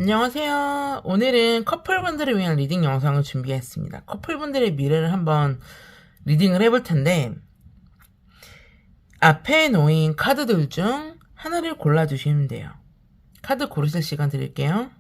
안녕하세요. 오늘은 커플분들을 위한 리딩 영상을 준비했습니다. 커플분들의 미래를 한번 리딩을 해볼 텐데, 앞에 놓인 카드들 중 하나를 골라주시면 돼요. 카드 고르실 시간 드릴게요.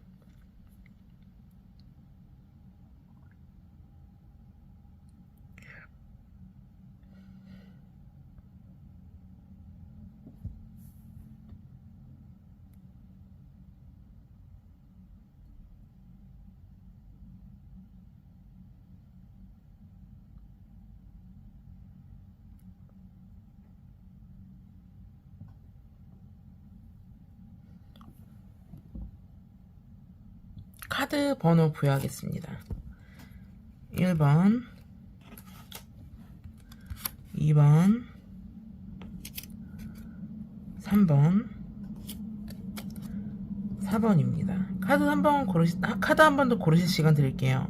카드 번호 부여하겠습니다. 1번, 2번, 3번, 4번입니다. 카드 한 번 더 고르실 시간 드릴게요.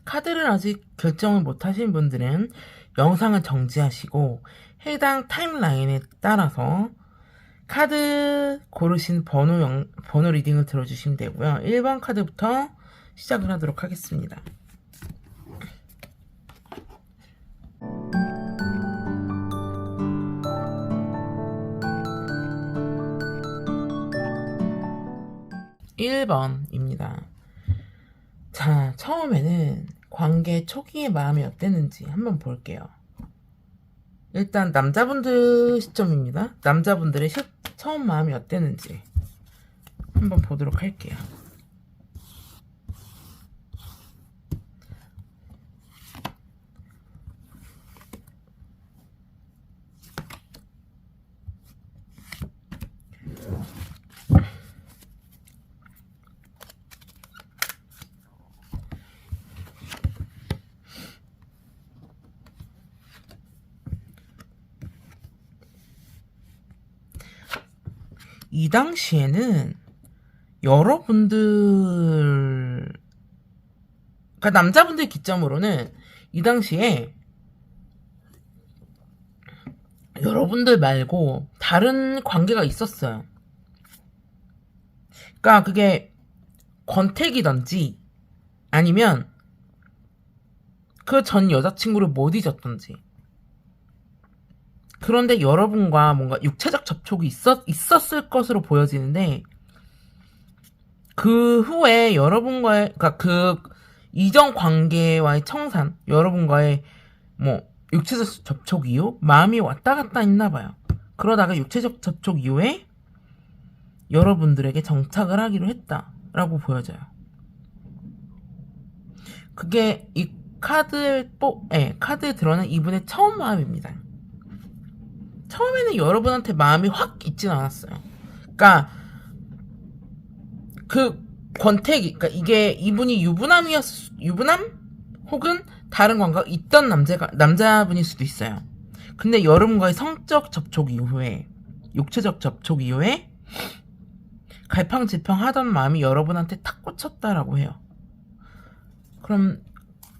카드를 아직 결정을 못하신 분들은 영상을 정지하시고 해당 타임라인에 따라서 카드 고르신 번호 리딩을 들어주시면 되고요. 1번 카드부터 시작을 하도록 하겠습니다. (1번입니다) 자, 처음에는 관계 초기의 마음이 어땠는지 한번 볼게요. 일단 남자분들 시점입니다. 남자분들의 처음 마음이 어땠는지 한번 보도록 할게요. 이 당시에는 여러분들, 그러니까 남자분들 기점으로는 이 당시에 여러분들 말고 다른 관계가 있었어요. 그러니까 그게 권태기던지 아니면 그 전 여자친구를 못 잊었던지. 그런데 여러분과 뭔가 육체적 접촉이 있었을 것으로 보여지는데, 그 후에 여러분과의, 그러니까 그 이전 관계와의 청산, 여러분과의 뭐 육체적 접촉 이후 마음이 왔다 갔다 했나봐요. 그러다가 육체적 접촉 이후에 여러분들에게 정착을 하기로 했다라고 보여져요. 그게 이 카드에 드러난 이분의 처음 마음입니다. 처음에는 여러분한테 마음이 확 있진 않았어요. 그러니까 그 권태기, 그러니까 이게 이분이 유부남 혹은 다른 관계가 있던 남자분일 수도 있어요. 근데 여러분과의 성적 접촉 이후에, 육체적 접촉 이후에 갈팡질팡 하던 마음이 여러분한테 탁 꽂혔다라고 해요. 그럼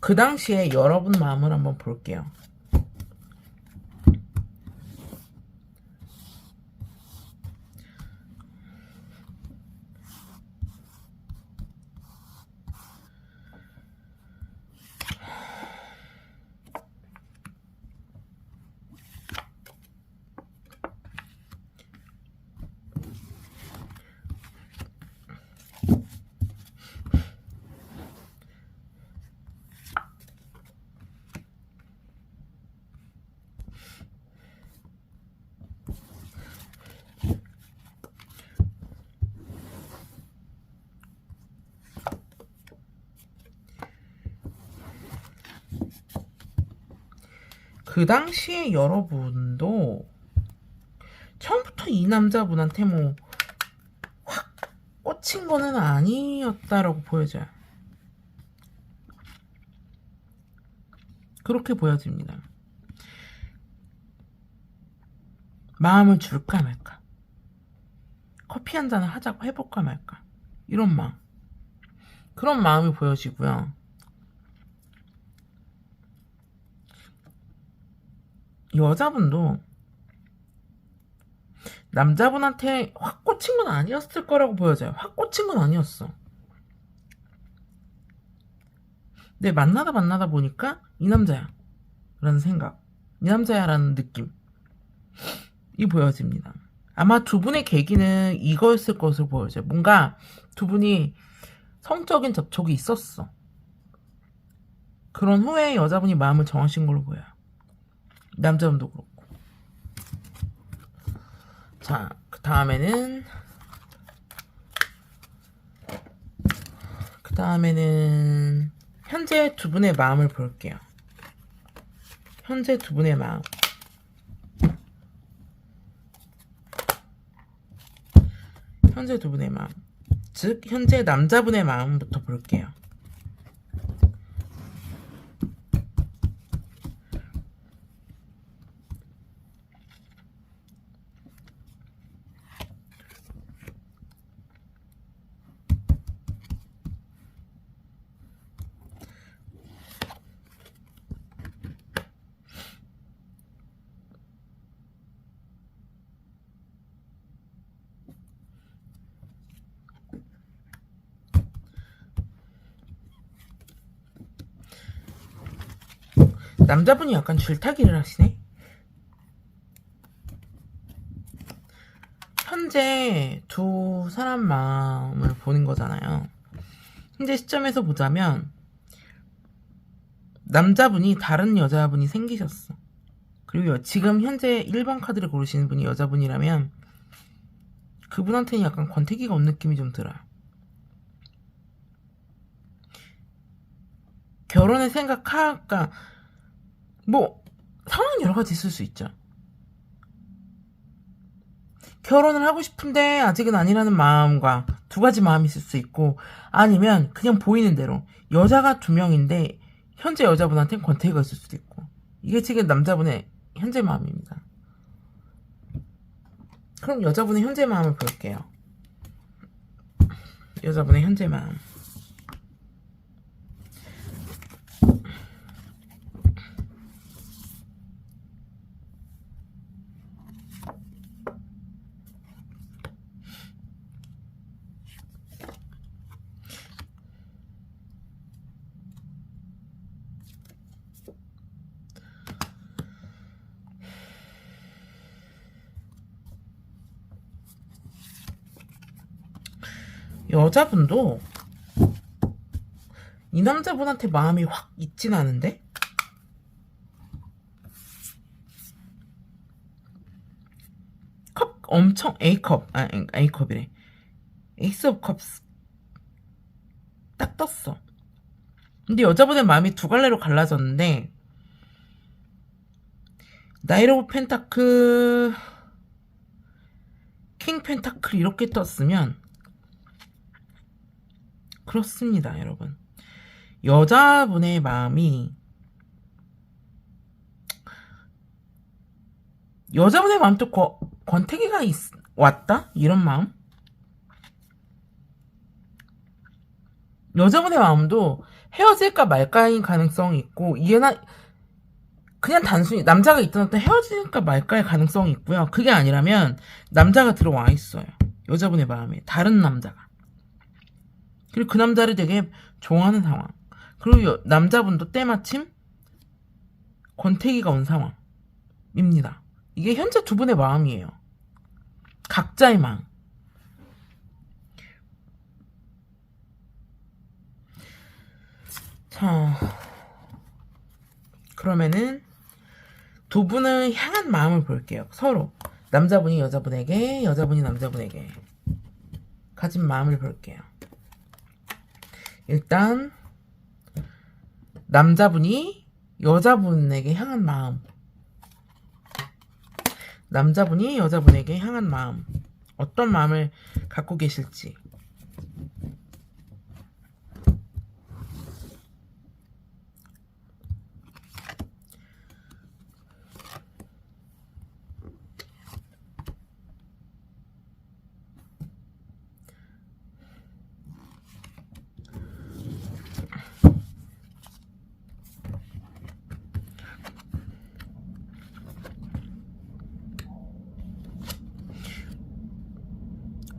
그 당시에 여러분 마음을 한번 볼게요. 그 당시에 여러분도 처음부터 이 남자분한테 뭐 확 꽂힌 거는 아니었다라고 보여져요. 그렇게 보여집니다. 마음을 줄까 말까, 커피 한 잔을 하자고 해볼까 말까, 이런 마음, 그런 마음이 보여지고요. 여자분도 남자분한테 확 꽂힌 건 아니었을 거라고 보여져요. 확 꽂힌 건 아니었어. 근데 만나다 보니까 이 남자야 라는 생각, 이 남자야 라는 느낌이 보여집니다. 아마 두 분의 계기는 이거였을 것으로 보여져요. 뭔가 두 분이 성적인 접촉이 있었어. 그런 후에 여자분이 마음을 정하신 걸로 보여요. 남자분도 그렇고. 자, 그 다음에는 현재 두 분의 마음을 볼게요. 현재 두 분의 마음. 현재 두 분의 마음. 즉, 현재 남자분의 마음부터 볼게요. 남자분이 약간 줄타기를 하시네? 현재 두 사람 마음을 보는 거잖아요. 현재 시점에서 보자면 남자분이 다른 여자분이 생기셨어. 그리고 지금 현재 1번 카드를 고르시는 분이 여자분이라면 그분한테는 약간 권태기가 온 느낌이 좀 들어요. 결혼을 생각할까, 뭐 상황 여러 가지 있을 수 있죠. 결혼을 하고 싶은데 아직은 아니라는 마음과 두 가지 마음이 있을 수 있고, 아니면 그냥 보이는 대로 여자가 두 명인데 현재 여자분한테는 권태기가 있을 수도 있고, 이게 지금 남자분의 현재 마음입니다. 그럼 여자분의 현재 마음을 볼게요. 여자분의 현재 마음. 여자분도 이 남자분한테 마음이 확 있진 않은데? 컵 엄청 A컵이래. 에이스 오브 컵스 딱 떴어. 근데 여자분의 마음이 두 갈래로 갈라졌는데, 나이트 오브 펜타클, 킹 펜타클 이렇게 떴으면 그렇습니다, 여러분. 여자분의 마음이, 여자분의 마음도 권태기가 왔다? 이런 마음? 여자분의 마음도 헤어질까 말까인 가능성이 있고, 그냥 단순히 남자가 있던 어떤 헤어질까 말까의 가능성이 있고요. 그게 아니라면 남자가 들어와 있어요. 여자분의 마음에 다른 남자가. 그리고 그 남자를 되게 좋아하는 상황. 그리고 남자분도 때마침 권태기가 온 상황입니다. 이게 현재 두 분의 마음이에요. 각자의 마음. 자, 그러면은 두 분을 향한 마음을 볼게요. 서로. 남자분이 여자분에게, 여자분이 남자분에게 가진 마음을 볼게요. 일단 남자분이 여자분에게 향한 마음. 남자분이 여자분에게 향한 마음. 어떤 마음을 갖고 계실지.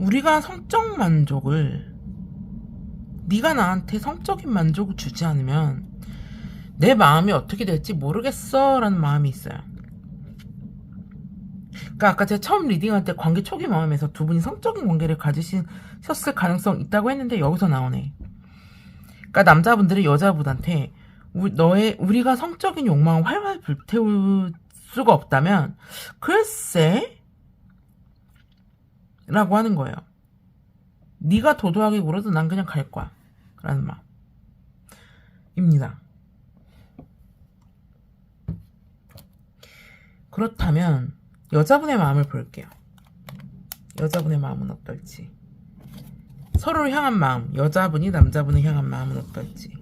우리가 성적 만족을, 네가 나한테 성적인 만족을 주지 않으면 내 마음이 어떻게 될지 모르겠어 라는 마음이 있어요. 그러니까 아까 제가 처음 리딩할 때 관계 초기 마음에서 두 분이 성적인 관계를 가지셨을 가능성 있다고 했는데 여기서 나오네. 그러니까 남자분들이 여자분한테 우리가 성적인 욕망을 활활 불태울 수가 없다면 글쎄 라고 하는 거예요. 네가 도도하게 굴어도 난 그냥 갈 거야 라는 마음입니다. 그렇다면 여자분의 마음을 볼게요. 여자분의 마음은 어떨지. 서로를 향한 마음, 여자분이 남자분을 향한 마음은 어떨지.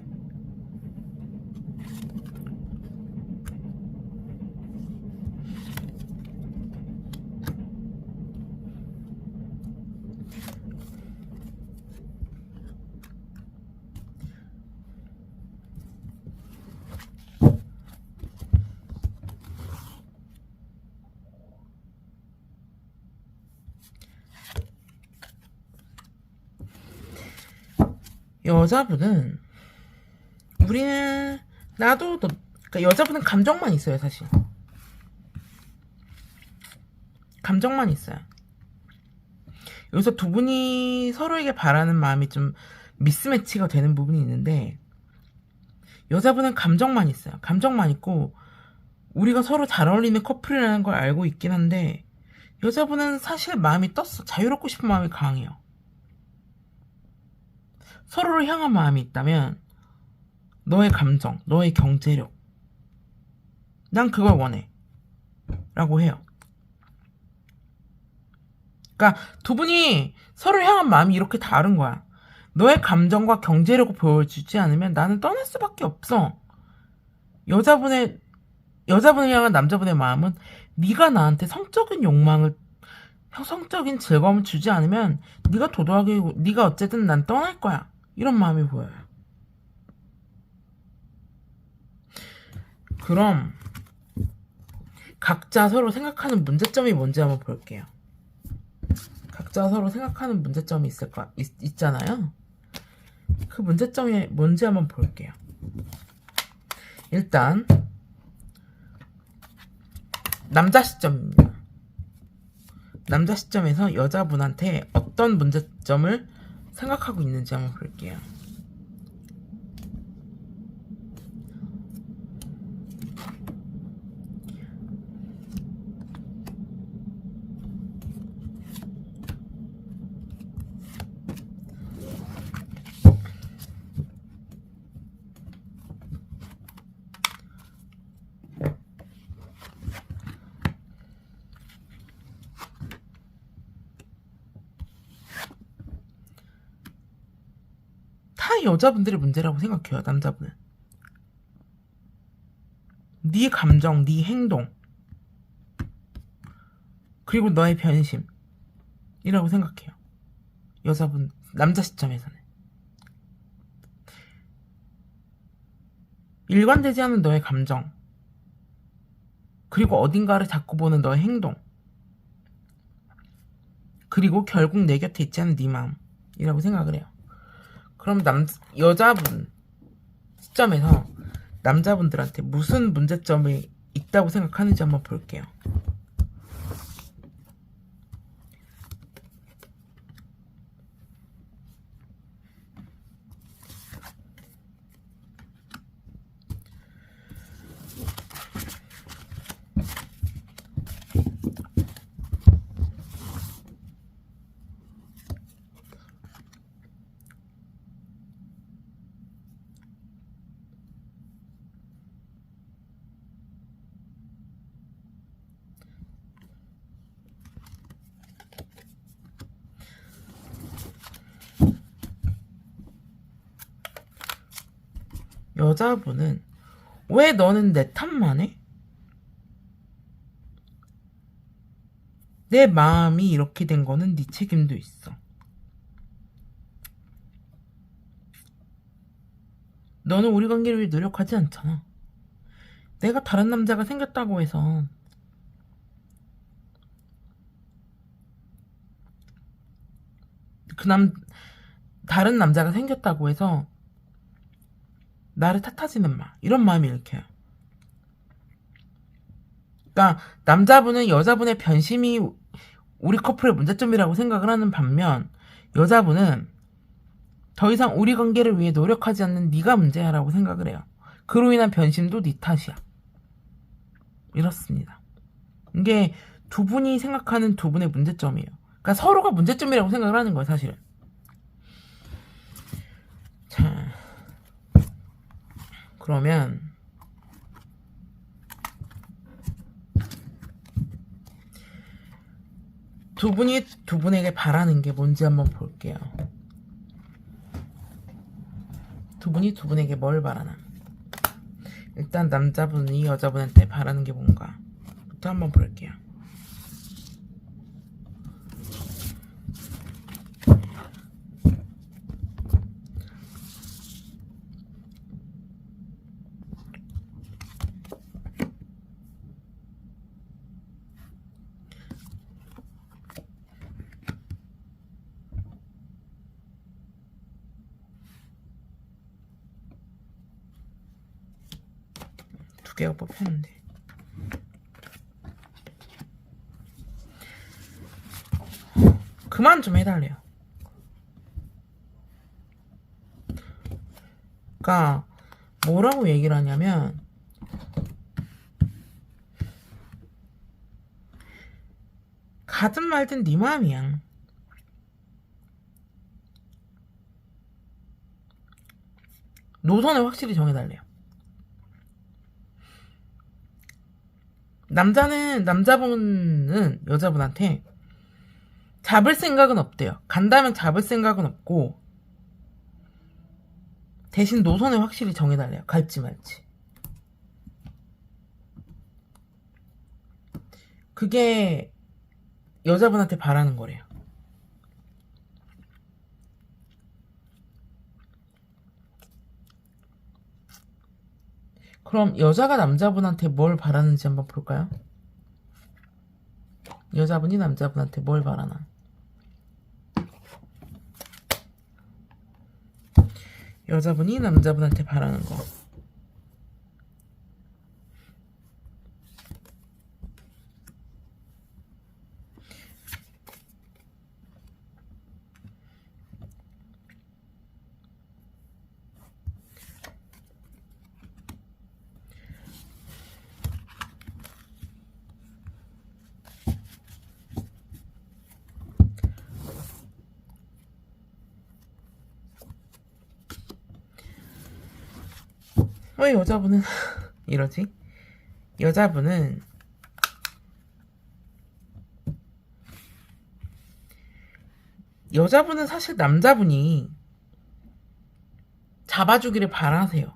여자분은 그러니까 여자분은 감정만 있어요. 사실 감정만 있어요. 여기서 두 분이 서로에게 바라는 마음이 좀 미스매치가 되는 부분이 있는데, 여자분은 감정만 있어요. 감정만 있고 우리가 서로 잘 어울리는 커플이라는 걸 알고 있긴 한데, 여자분은 사실 마음이 떴어. 자유롭고 싶은 마음이 강해요. 서로를 향한 마음이 있다면 너의 감정, 너의 경제력, 난 그걸 원해 라고 해요. 그러니까 두 분이 서로를 향한 마음이 이렇게 다른 거야. 너의 감정과 경제력을 보여주지 않으면 나는 떠날 수밖에 없어. 여자분을 향한 남자분의 마음은 네가 나한테 성적인 즐거움을 주지 않으면 네가 어쨌든 난 떠날 거야. 이런 마음이 보여요. 그럼 각자 서로 생각하는 문제점이 뭔지 한번 볼게요. 각자 서로 생각하는 문제점이 있잖아요. 그 문제점이 뭔지 한번 볼게요. 일단 남자 시점입니다. 남자 시점에서 여자분한테 어떤 문제점을 생각하고 있는지 한번 볼게요. 다 여자분들의 문제라고 생각해요. 남자분은 네 감정, 네 행동, 그리고 너의 변심이라고 생각해요. 남자 시점에서는 일관되지 않은 너의 감정, 그리고 어딘가를 자꾸 보는 너의 행동, 그리고 결국 내 곁에 있지 않은 네 마음이라고 생각을 해요. 그럼 여자분 시점에서 남자분들한테 무슨 문제점이 있다고 생각하는지 한번 볼게요. 여자분은 왜 너는 내 탓만 해? 내 마음이 이렇게 된 거는 네 책임도 있어. 너는 우리 관계를 위해 노력하지 않잖아. 내가 다른 남자가 생겼다고 해서 다른 남자가 생겼다고 해서 나를 탓하지는 마. 이런 마음이 일으켜요. 그러니까 남자분은 여자분의 변심이 우리 커플의 문제점이라고 생각을 하는 반면 여자분은 더 이상 우리 관계를 위해 노력하지 않는 네가 문제야라고 생각을 해요. 그로 인한 변심도 네 탓이야. 이렇습니다. 이게 두 분이 생각하는 두 분의 문제점이에요. 그러니까 서로가 문제점이라고 생각을 하는 거예요, 사실은. 자, 그러면 두 분이 두 분에게 바라는 게 뭔지 한번 볼게요. 두 분이 두 분에게 뭘 바라나. 일단 남자분이 여자분한테 바라는 게 뭔가 부터 한번 볼게요. 두 개가 뽑혔는데. 그만 좀 해달래요. 그러니까 뭐라고 얘기를 하냐면 가든 말든 네 마음이야. 노선을 확실히 정해달래요. 남자분은 여자분한테 잡을 생각은 없대요. 간다면 잡을 생각은 없고 대신 노선을 확실히 정해달래요. 갈지 말지. 그게 여자분한테 바라는 거래요. 그럼 여자가 남자분한테 뭘 바라는지 한번 볼까요? 여자분이 남자분한테 뭘 바라나. 여자분이 남자분한테 바라는 거. 왜 여자분은 이러지? 여자분은 사실 남자분이 잡아주기를 바라세요.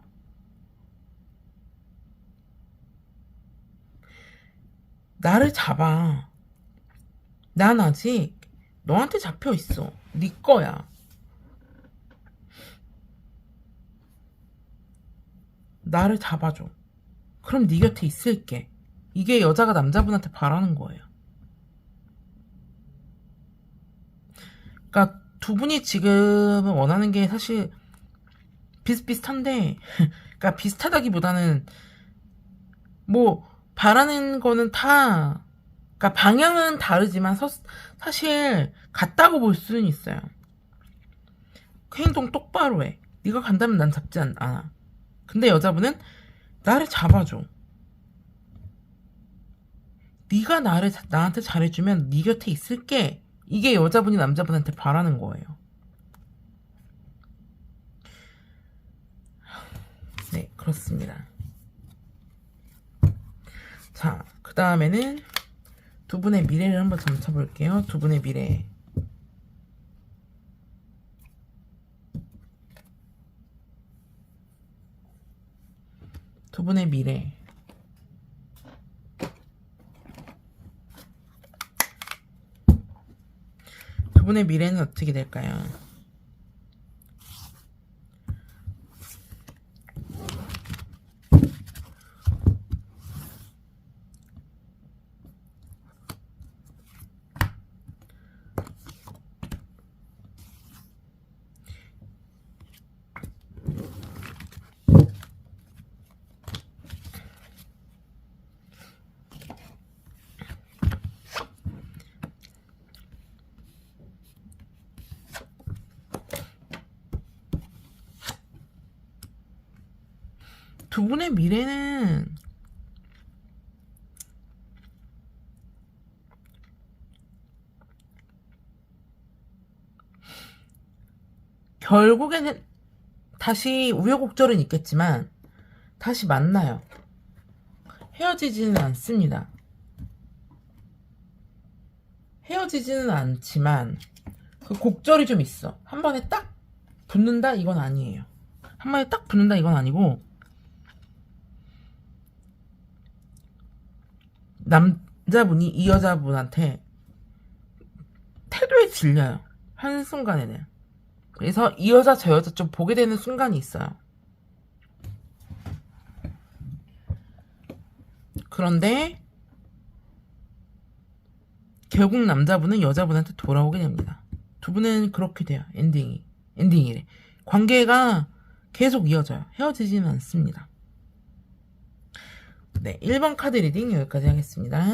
나를 잡아. 난 아직 너한테 잡혀있어. 네 거야. 나를 잡아줘. 그럼 네 곁에 있을게. 이게 여자가 남자분한테 바라는 거예요. 그러니까 두 분이 지금 원하는 게 사실 비슷비슷한데 그러니까 비슷하다기보다는 뭐 바라는 거는 다 그러니까 방향은 다르지만 사실 같다고 볼 수는 있어요. 그 행동 똑바로 해. 네가 간다면 난 잡지 않아. 근데 여자분은 나를 잡아줘. 네가 나한테 잘해주면 네 곁에 있을게. 이게 여자분이 남자분한테 바라는 거예요. 네, 그렇습니다. 자, 그 다음에는 두 분의 미래를 한번 점쳐볼게요. 두 분의 미래. 두 분의 미래. 두 분의 미래는 어떻게 될까요? 두 분의 미래는 결국에는 다시 우여곡절은 있겠지만 다시 만나요. 헤어지지는 않습니다. 헤어지지는 않지만 그 곡절이 좀 있어. 한 번에 딱 붙는다? 이건 아니에요. 한 번에 딱 붙는다? 이건 아니고 남자분이 이 여자분한테 태도에 질려요. 한순간에는. 그래서 이 여자 저 여자 좀 보게 되는 순간이 있어요. 그런데 결국 남자분은 여자분한테 돌아오게 됩니다. 두 분은 그렇게 돼요. 엔딩이래. 관계가 계속 이어져요. 헤어지지는 않습니다. 네, 1번 카드 리딩 여기까지 하겠습니다.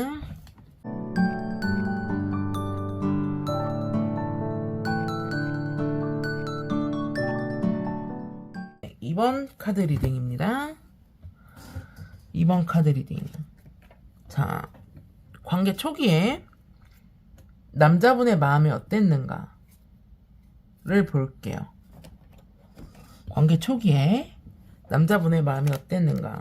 2번 카드 리딩입니다. 2번 카드 리딩. 자, 관계 초기에 남자분의 마음이 어땠는가를 볼게요. 관계 초기에 남자분의 마음이 어땠는가.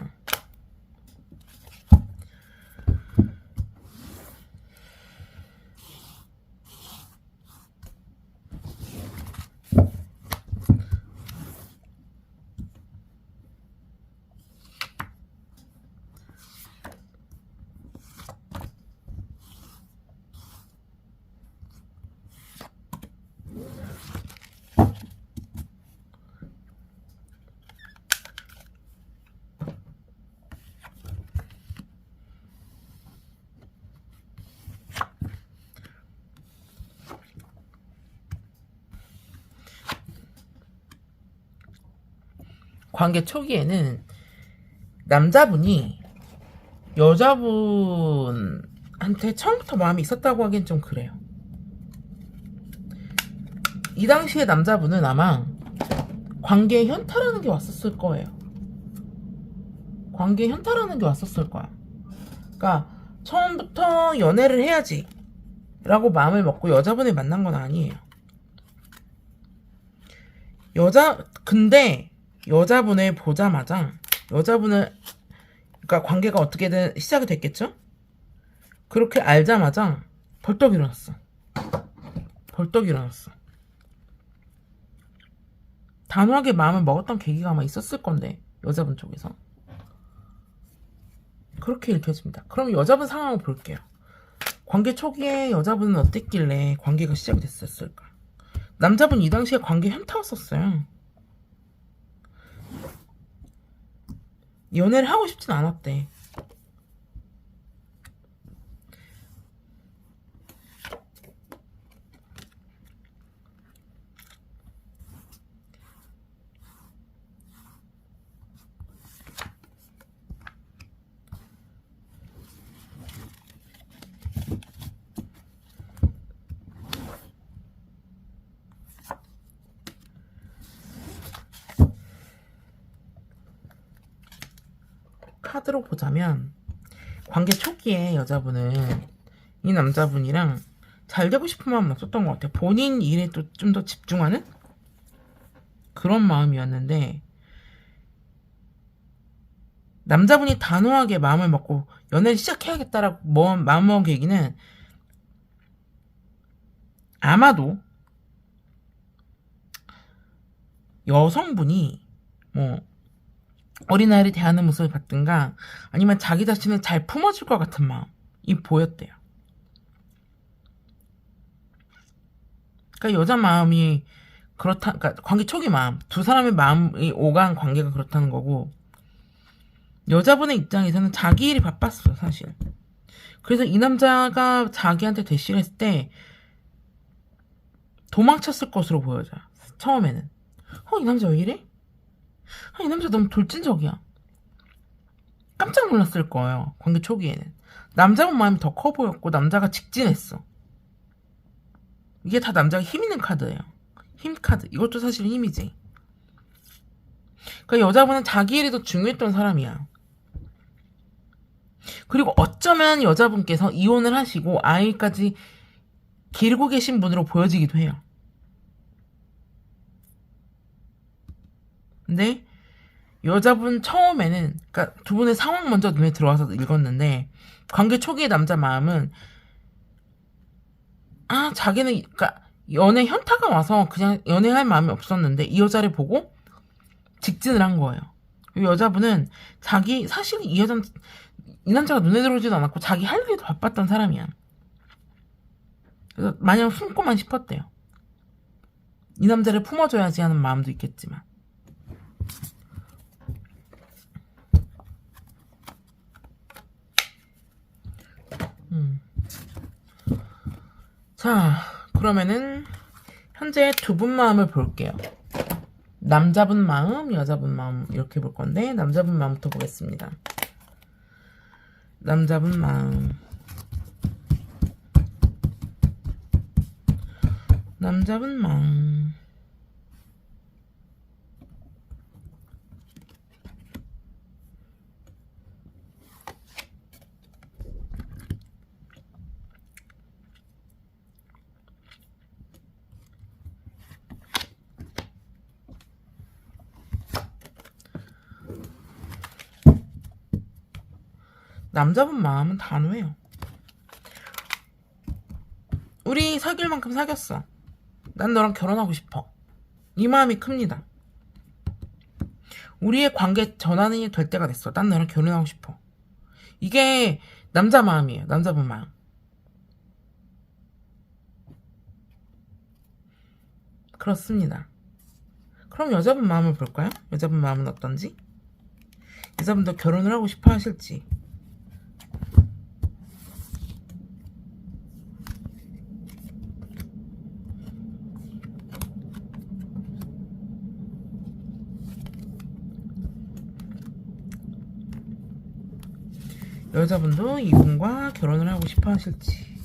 관계 초기에는 남자분이 여자분한테 처음부터 마음이 있었다고 하기엔 좀 그래요. 이 당시에 남자분은 아마 관계에 현타라는 게 왔었을 거예요. 관계에 현타라는 게 왔었을 거야. 그러니까 처음부터 연애를 해야지 라고 마음을 먹고 여자분을 만난 건 아니에요. 근데 여자분을 보자마자 그러니까 관계가 어떻게든 시작이 됐겠죠? 그렇게 알자마자 벌떡 일어났어. 단호하게 마음을 먹었던 계기가 아마 있었을 건데, 여자분 쪽에서. 그렇게 읽혀집니다. 그럼 여자분 상황을 볼게요. 관계 초기에 여자분은 어땠길래 관계가 시작이 됐었을까? 남자분 이 당시에 관계 현타였었어요. 연애를 하고 싶진 않았대. 카드로 보자면 관계 초기에 여자분은 이 남자분이랑 잘 되고 싶은 마음은 없었던 것 같아요. 본인 일에 또 좀 더 집중하는 그런 마음이었는데, 남자분이 단호하게 마음을 먹고 연애를 시작해야겠다라고 마음먹은 계기는 아마도 여성분이 어린아이를 대하는 모습을 봤든가 아니면 자기 자신을 잘 품어줄 것 같은 마음이 보였대요. 그러니까 여자 마음이 그러니까 관계 초기 마음, 두 사람의 마음이 오간 관계가 그렇다는 거고, 여자분의 입장에서는 자기 일이 바빴어 사실. 그래서 이 남자가 자기한테 대시를 했을 때 도망쳤을 것으로 보여져요. 처음에는 이 남자 왜 이래? 이 남자 너무 돌진적이야. 깜짝 놀랐을 거예요. 관계 초기에는 남자분 마음이 더 커 보였고 남자가 직진했어. 이게 다 남자가 힘 있는 카드예요. 힘 카드. 이것도 사실 힘이지. 그러니까 여자분은 자기 일이 더 중요했던 사람이야. 그리고 어쩌면 여자분께서 이혼을 하시고 아이까지 기르고 계신 분으로 보여지기도 해요. 근데 여자분 처음에는, 그러니까 두 분의 상황 먼저 눈에 들어와서 읽었는데, 관계 초기의 남자 마음은 자기는, 그러니까 연애 현타가 와서 그냥 연애할 마음이 없었는데 이 여자를 보고 직진을 한 거예요. 여자분은 사실 이 남자가 눈에 들어오지도 않았고 자기 할 일이 더 바빴던 사람이야. 그래서 마냥 숨고만 싶었대요. 이 남자를 품어줘야지 하는 마음도 있겠지만. 자, 그러면은 현재 두 분 마음을 볼게요. 남자분 마음, 여자분 마음 이렇게 볼 건데 남자분 마음부터 보겠습니다. 남자분 마음. 남자분 마음. 남자분 마음은 단호해요. 우리 사귈 만큼 사귀었어. 난 너랑 결혼하고 싶어. 이 마음이 큽니다. 우리의 관계 전환이 될 때가 됐어. 난 너랑 결혼하고 싶어. 이게 남자 마음이에요. 남자분 마음. 그렇습니다. 그럼 여자분 마음을 볼까요? 여자분 마음은 어떤지? 여자분도 결혼을 하고 싶어 하실지. 여자분도 이분과 결혼을 하고 싶어 하실지.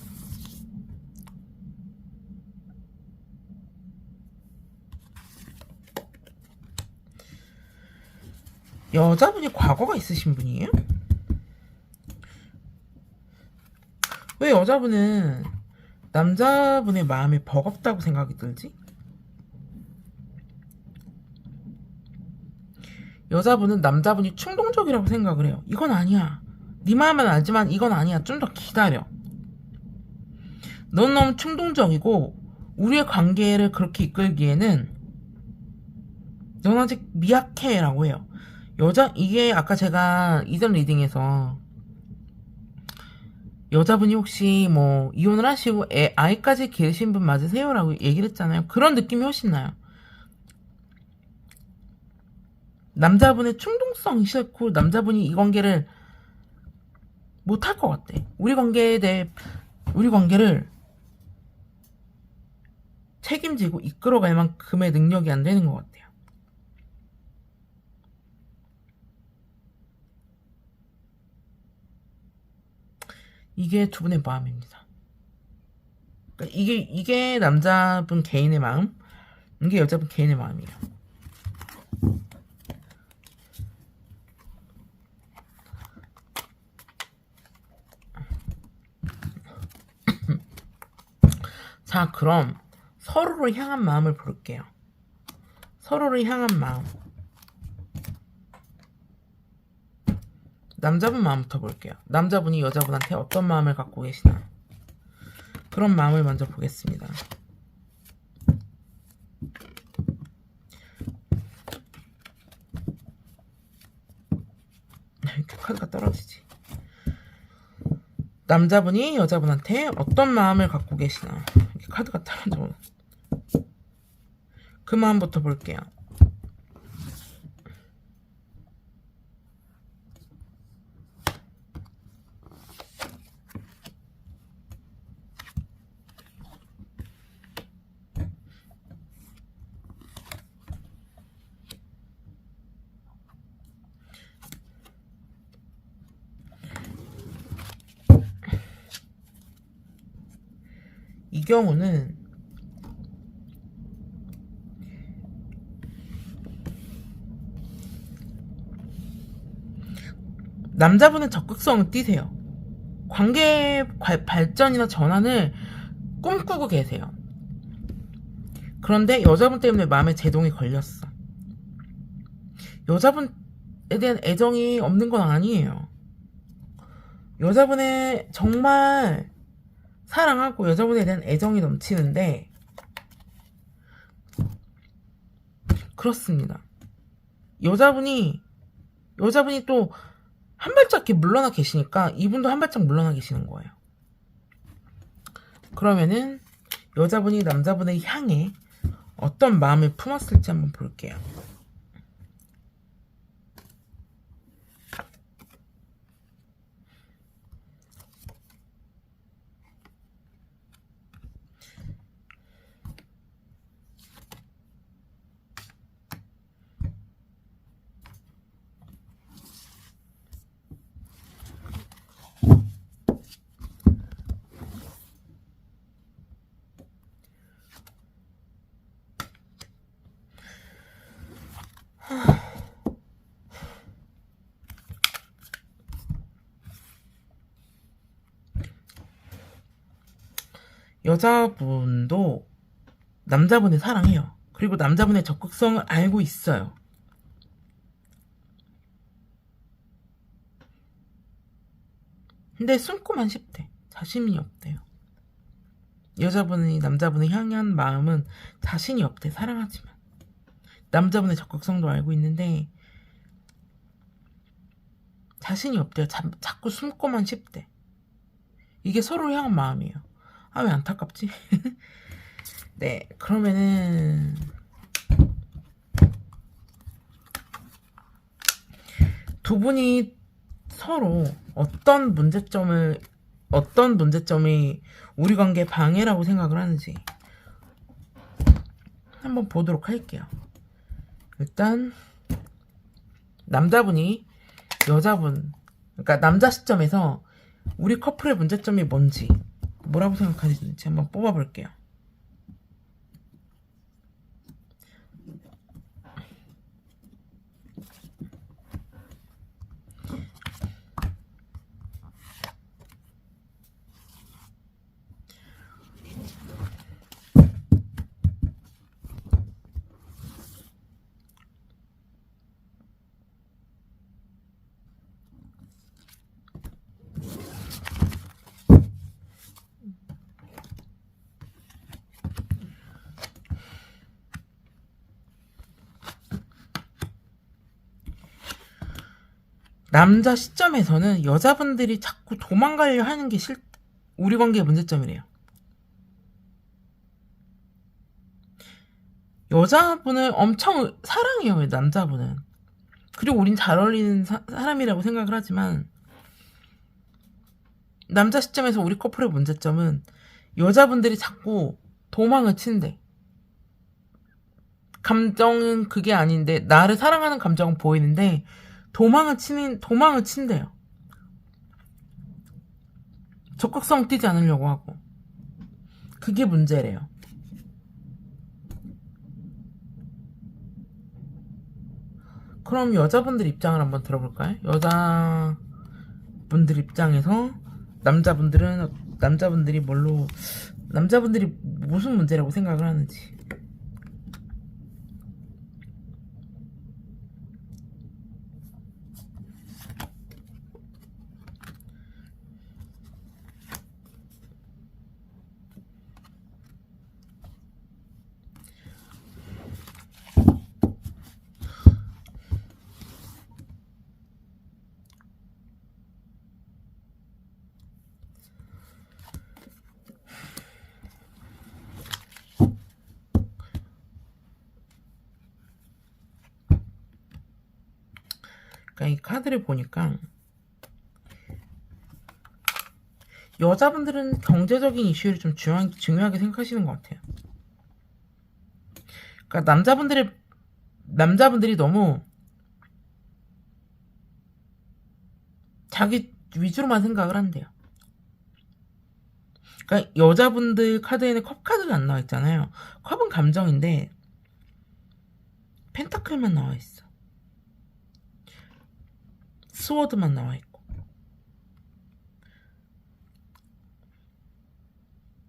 여자분이 과거가 있으신 분이에요? 왜 여자분은 남자분의 마음이 버겁다고 생각이 들지? 여자분은 남자분이 충동적이라고 생각을 해요. 이건 아니야. 네 마음은 알지만 이건 아니야. 좀 더 기다려. 넌 너무 충동적이고 우리의 관계를 그렇게 이끌기에는 넌 아직 미약해 라고 해요. 이게 아까 제가 이전 리딩에서 여자분이 혹시 뭐 이혼을 하시고 아이까지 기르신 분 맞으세요? 라고 얘기를 했잖아요. 그런 느낌이 훨씬 나요. 남자분의 충동성이 싫고 남자분이 이 관계를 못할 것 같아. 우리 관계를 책임지고 이끌어갈 만큼의 능력이 안 되는 것 같아요. 이게 두 분의 마음입니다. 그러니까 이게 남자분 개인의 마음, 이게 여자분 개인의 마음이에요. 자, 그럼 서로를 향한 마음을 볼게요. 서로를 향한 마음. 남자분 마음부터 볼게요. 남자분이 여자분한테 어떤 마음을 갖고 계시나. 그런 마음을 먼저 보겠습니다. 이렇게 카드가 떨어지지. 남자분이 여자분한테 어떤 마음을 갖고 계시나. 이렇게 카드가 떨어져. 그 마음부터 볼게요. 이 경우는 남자분은 적극성을 띠세요. 관계 발전이나 전환을 꿈꾸고 계세요. 그런데 여자분 때문에 마음에 제동이 걸렸어. 여자분에 대한 애정이 없는 건 아니에요. 여자분의 정말 사랑하고 여자분에 대한 애정이 넘치는데 그렇습니다. 여자분이 또 한 발짝 이렇게 물러나 계시니까 이분도 한 발짝 물러나 계시는 거예요. 그러면은 여자분이 남자분을 향해 어떤 마음을 품었을지 한번 볼게요. 여자분도 남자분을 사랑해요. 그리고 남자분의 적극성을 알고 있어요. 근데 숨고만 싶대. 자신이 없대요. 여자분이 남자분을 향한 마음은 자신이 없대. 사랑하지만 남자분의 적극성도 알고 있는데 자신이 없대요. 자꾸 숨고만 싶대. 이게 서로를 향한 마음이에요. 아, 왜 안타깝지? 네, 그러면은 두 분이 서로 어떤 문제점이 우리 관계의 방해라고 생각을 하는지 한번 보도록 할게요. 일단 남자분이 그러니까 남자 시점에서 우리 커플의 문제점이 뭔지, 뭐라고 생각하시는지 한번 뽑아볼게요. 남자 시점에서는 여자분들이 자꾸 도망가려 하는 게 우리 관계의 문제점이래요. 여자분을 엄청 사랑해요, 남자분은. 그리고 우린 잘 어울리는 사람이라고 생각을 하지만 남자 시점에서 우리 커플의 문제점은 여자분들이 자꾸 도망을 친대. 감정은 그게 아닌데 나를 사랑하는 감정은 보이는데 도망을 친대요. 적극성 띄지 않으려고 하고. 그게 문제래요. 그럼 여자분들 입장을 한번 들어볼까요? 여자분들 입장에서 남자분들이 무슨 문제라고 생각을 하는지. 그러니까 이 카드를 보니까 여자분들은 경제적인 이슈를 좀 중요하게 생각하시는 것 같아요. 그러니까 남자분들이 너무 자기 위주로만 생각을 한대요. 그러니까 여자분들 카드에는 컵 카드가 안 나와 있잖아요. 컵은 감정인데 펜타클만 나와 있어. 스워드만 나와 있고.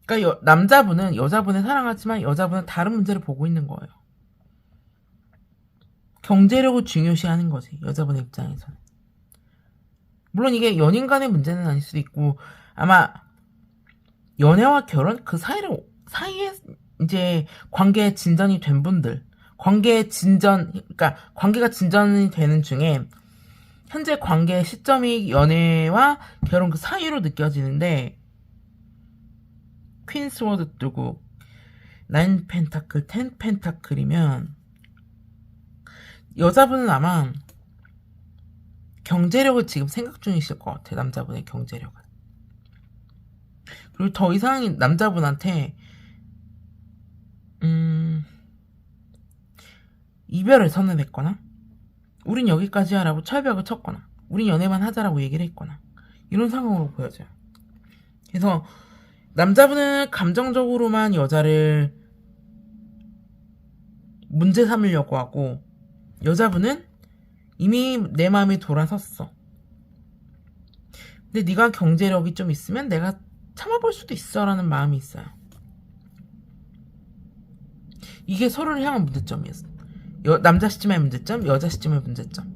그러니까 남자분은 여자분을 사랑하지만 여자분은 다른 문제를 보고 있는 거예요. 경제력을 중요시하는 거지, 여자분의 입장에서는. 물론 이게 연인 간의 문제는 아닐 수도 있고, 아마 연애와 결혼 그 사이에 이제 관계 진전이 된 분들, 그러니까 관계가 진전이 되는 중에 현재 관계 시점이 연애와 결혼 그 사이로 느껴지는데, 퀸 스워드 뜨고 9 펜타클, 10 펜타클이면 여자분은 아마 경제력을 지금 생각 중이실 것 같아. 남자분의 경제력을. 그리고 더 이상 남자분한테 이별을 선언했거나 우린 여기까지 하라고 철벽을 쳤거나 우린 연애만 하자라고 얘기를 했거나 이런 상황으로 보여져요. 그래서 남자분은 감정적으로만 여자를 문제 삼으려고 하고 여자분은 이미 내 마음이 돌아섰어. 근데 네가 경제력이 좀 있으면 내가 참아볼 수도 있어 라는 마음이 있어요. 이게 서로를 향한 문제점이었어. 남자 시점의 문제점, 여자 시점의 문제점.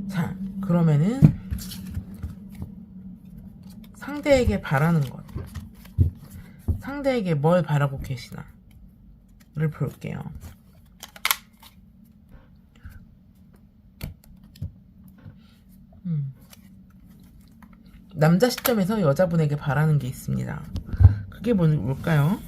자, 그러면은 상대에게 바라는 것, 상대에게 뭘 바라고 계시나를 볼게요. 남자 시점에서 여자분에게 바라는 게 있습니다. 그게 뭘까요?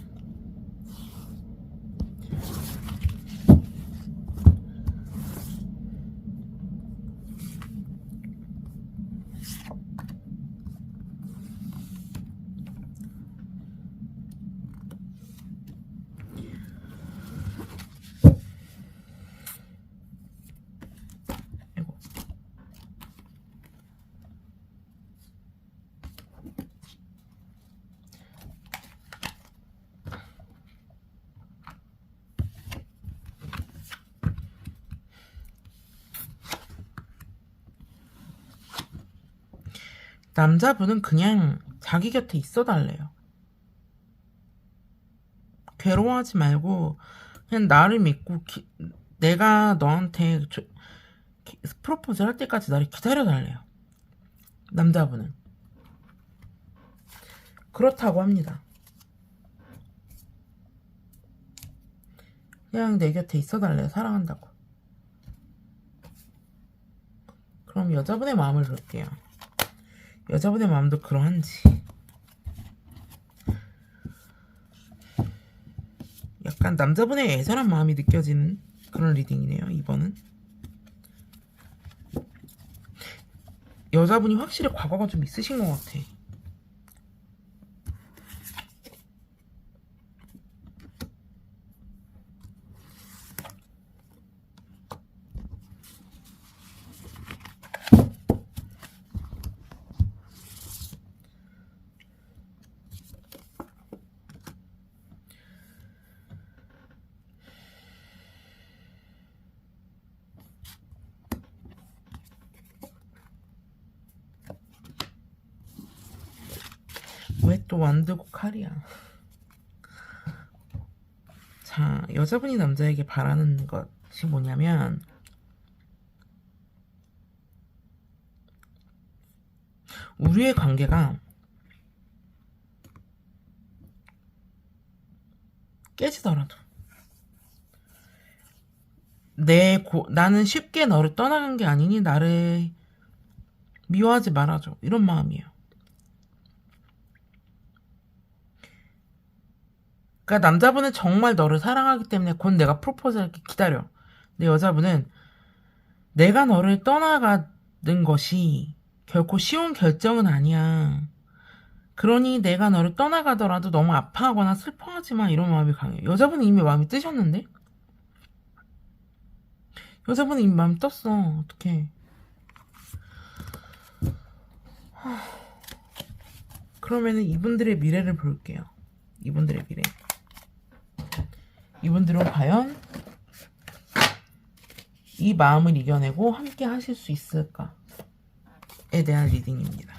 남자분은 그냥 자기 곁에 있어 달래요. 괴로워하지 말고 그냥 나를 믿고 내가 너한테 프로포즈 할 때까지 나를 기다려 달래요. 남자분은 그렇다고 합니다. 그냥 내 곁에 있어 달래요. 사랑한다고. 그럼 여자분의 마음을 볼게요. 여자분의 마음도 그러한지. 약간 남자분의 애절한 마음이 느껴지는 그런 리딩이네요. 이번은 여자분이 확실히 과거가 좀 있으신 것 같아. 왜 또 완두고 칼이야. 자, 여자분이 남자에게 바라는 것이 뭐냐면 우리의 관계가 깨지더라도 나는 쉽게 너를 떠나간 게 아니니 나를 미워하지 말아줘. 이런 마음이에요. 그러니까 남자분은 정말 너를 사랑하기 때문에 곧 내가 프로포즈를 기다려. 근데 여자분은 내가 너를 떠나가는 것이 결코 쉬운 결정은 아니야. 그러니 내가 너를 떠나가더라도 너무 아파하거나 슬퍼하지 마. 이런 마음이 강해요. 여자분은 이미 마음이 뜨셨는데? 여자분은 이미 마음이 떴어. 어떡해. 그러면은 이분들의 미래를 볼게요. 이분들의 미래. 이분들은 과연 이 마음을 이겨내고 함께 하실 수 있을까에 대한 리딩입니다.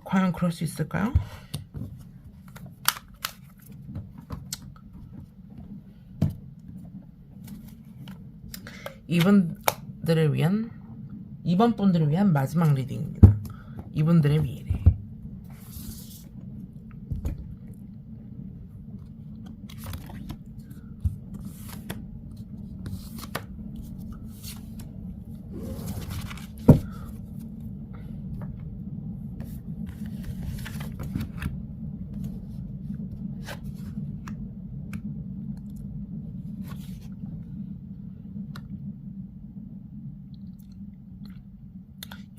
과연 그럴 수 있을까요? 이번 분들을 위한 마지막 리딩입니다. 이분들의 미래.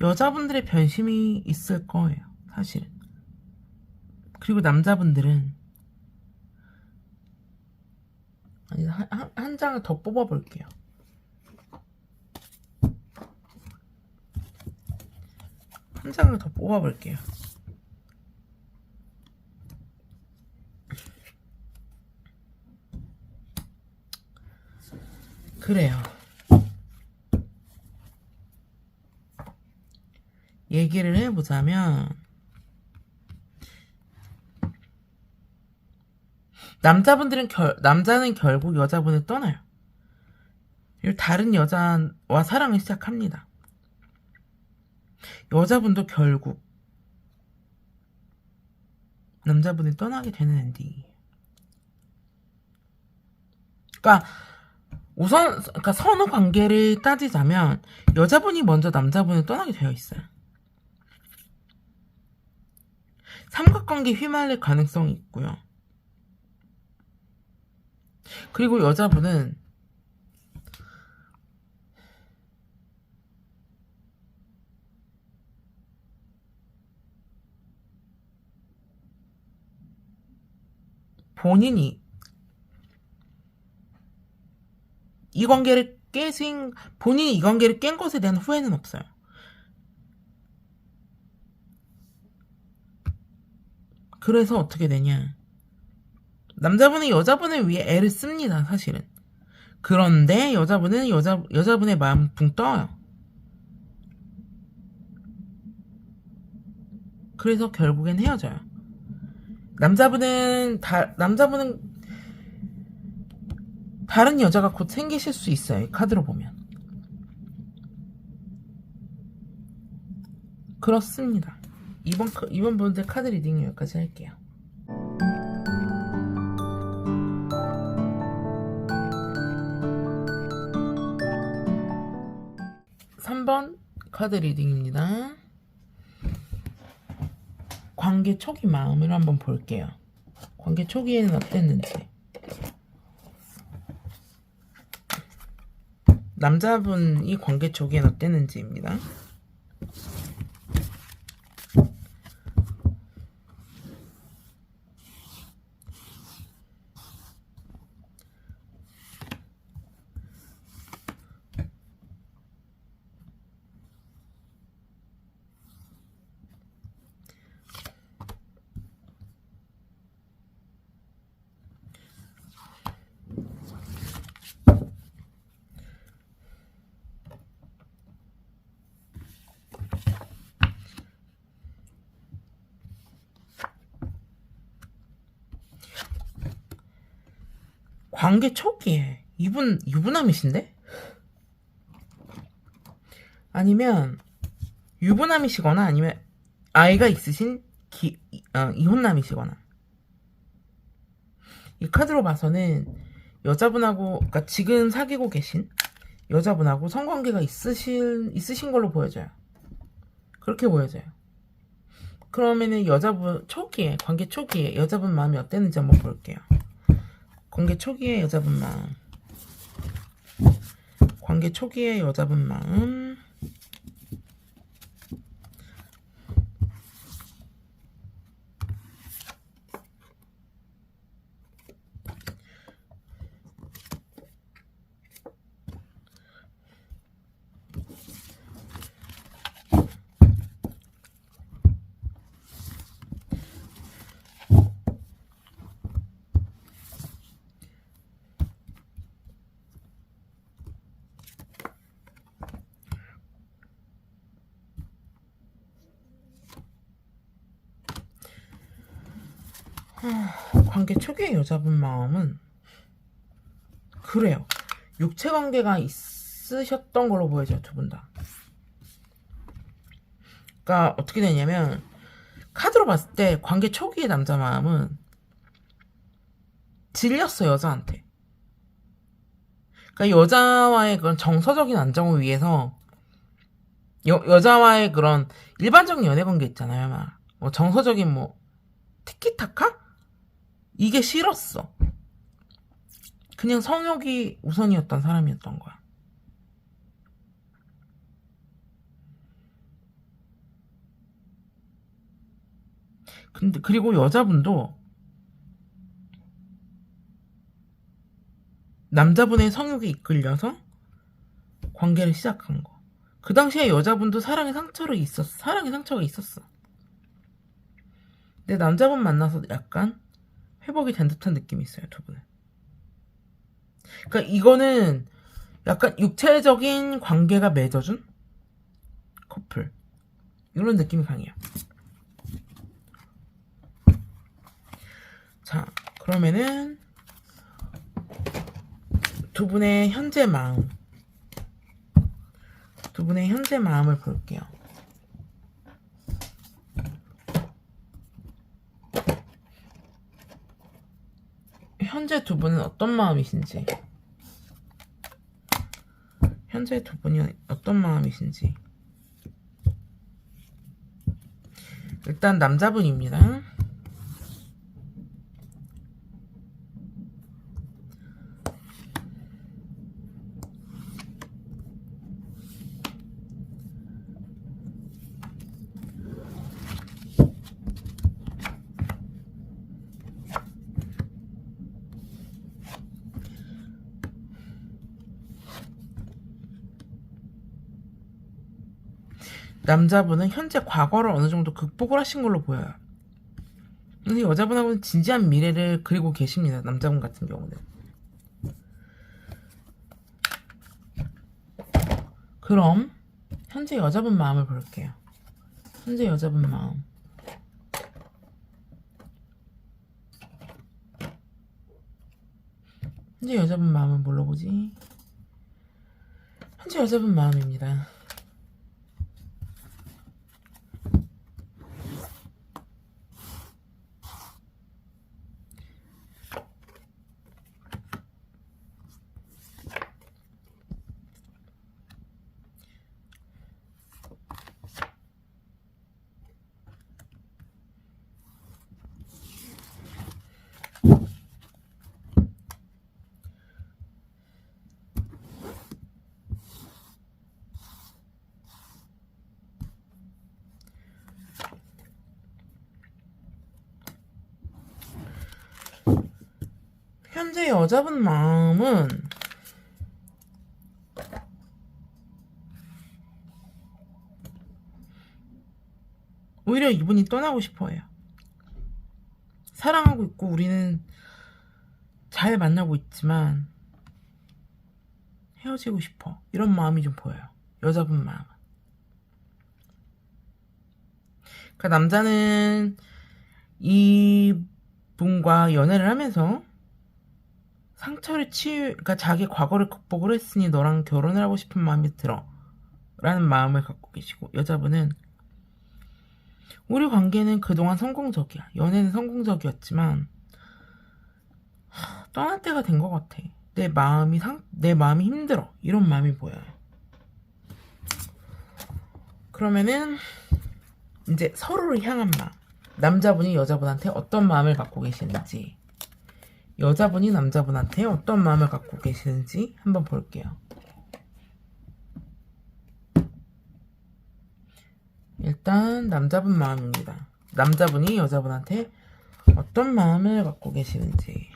여자분들의 변심이 있을 거예요, 사실은. 그리고 남자분들은 아니, 한 장을 더 뽑아볼게요. 한 장을 더 뽑아볼게요. 그래요. 얘기를 해보자면 남자는 결국 여자분을 떠나요. 그리고 다른 여자와 사랑을 시작합니다. 여자분도 결국 남자분이 떠나게 되는 엔딩이에요. 그러니까 선후 관계를 따지자면 여자분이 먼저 남자분을 떠나게 되어 있어요. 삼각관계 휘말릴 가능성이 있고요. 그리고 여자분은 본인이 이 관계를 깬 것에 대한 후회는 없어요. 그래서 어떻게 되냐, 남자분은 여자분을 위해 애를 씁니다, 사실은. 그런데 여자분은 여자분의 마음 붕 떠요. 그래서 결국엔 헤어져요. 남자분은 다른 여자가 곧 생기실 수 있어요, 이 카드로 보면. 그렇습니다. 이번 분들 카드 리딩 여기까지 할게요. 3번 카드 리딩입니다. 관계 초기 마음을 한번 볼게요. 관계 초기에는 어땠는지. 남자분이 관계 초기에는 어땠는지입니다. 관계 초기에 이분 유부남이신데? 아니면 유부남이시거나 아니면 아이가 있으신 이혼남이시거나. 이 카드로 봐서는 여자분하고, 그러니까 지금 사귀고 계신 여자분하고 성관계가 있으신 걸로 보여져요. 그렇게 보여져요. 그러면은 관계 초기에 여자분 마음이 어땠는지 한번 볼게요. 관계 초기의 여자분 마음. 관계 초기의 여자분 마음. 관계 초기의 여자분 마음은 그래요. 육체 관계가 있으셨던 걸로 보여져요, 두 분 다. 그러니까 어떻게 되냐면 카드로 봤을 때 관계 초기의 남자 마음은 질렸어, 여자한테. 그러니까 여자와의 그런 정서적인 안정을 위해서 여자와의 그런 일반적인 연애 관계 있잖아요. 막 뭐 정서적인 뭐 티키타카? 이게 싫었어. 그냥 성욕이 우선이었던 사람이었던 거야. 근데 그리고 여자분도 남자분의 성욕에 이끌려서 관계를 시작한 거. 그 당시에 여자분도 사랑의 상처가 있었어. 근데 남자분 만나서 약간 회복이 된 듯한 느낌이 있어요, 두 분은. 그러니까 이거는 약간 육체적인 관계가 맺어준 커플. 이런 느낌이 강해요. 자, 그러면은 두 분의 현재 마음을 볼게요. 현재 두 분은 어떤 마음이신지. 일단 남자분입니다. 남자분은 현재 과거를 어느 정도 극복을 하신 걸로 보여요. 근데 여자분하고는 진지한 미래를 그리고 계십니다. 남자분 같은 경우는. 그럼 현재 여자분 마음을 볼게요. 현재 여자분 마음. 현재 여자분 마음은 뭘로 보지? 현재 여자분 마음입니다. 현재 여자분 마음은 오히려 이분이 떠나고 싶어해요. 사랑하고 있고 우리는 잘 만나고 있지만 헤어지고 싶어. 이런 마음이 좀 보여요. 여자분 마음은. 그러니까 남자는 이분과 연애를 하면서 그러니까 자기 과거를 극복을 했으니 너랑 결혼을 하고 싶은 마음이 들어. 라는 마음을 갖고 계시고, 여자분은 우리 관계는 그동안 성공적이야. 연애는 성공적이었지만 떠날 때가 된 것 같아. 내 마음이 힘들어. 이런 마음이 보여요. 그러면은 이제 서로를 향한 마음. 남자분이 여자분한테 어떤 마음을 갖고 계시는지, 여자분이 남자분한테 어떤 마음을 갖고 계시는지 한번 볼게요. 일단 남자분 마음입니다. 남자분이 여자분한테 어떤 마음을 갖고 계시는지.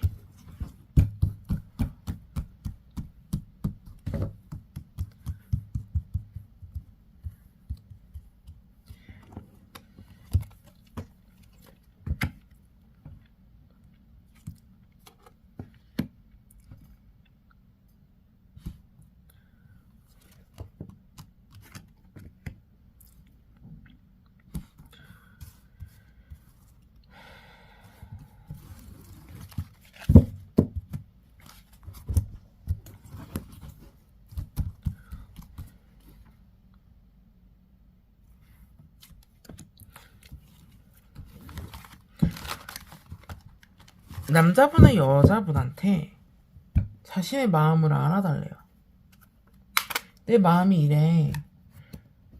남자분은 여자분한테 자신의 마음을 알아달래요. 내 마음이 이래.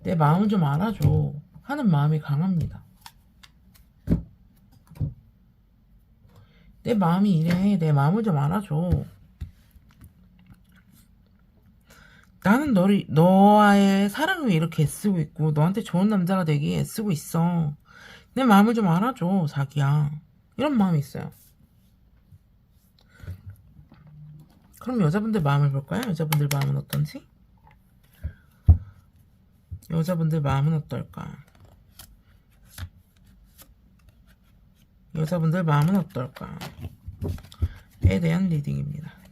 내 마음을 좀 알아줘. 하는 마음이 강합니다. 내 마음이 이래. 내 마음을 좀 알아줘. 나는 너와의 사랑을 위해 이렇게 애쓰고 있고, 너한테 좋은 남자가 되기 애쓰고 있어. 내 마음을 좀 알아줘, 자기야. 이런 마음이 있어요. 그럼 여자분들 마음을 볼까요? 여자분들 마음은 어떤지? 여자분들 마음은 어떨까? 여자분들 마음은 어떨까? 에 대한 리딩입니다.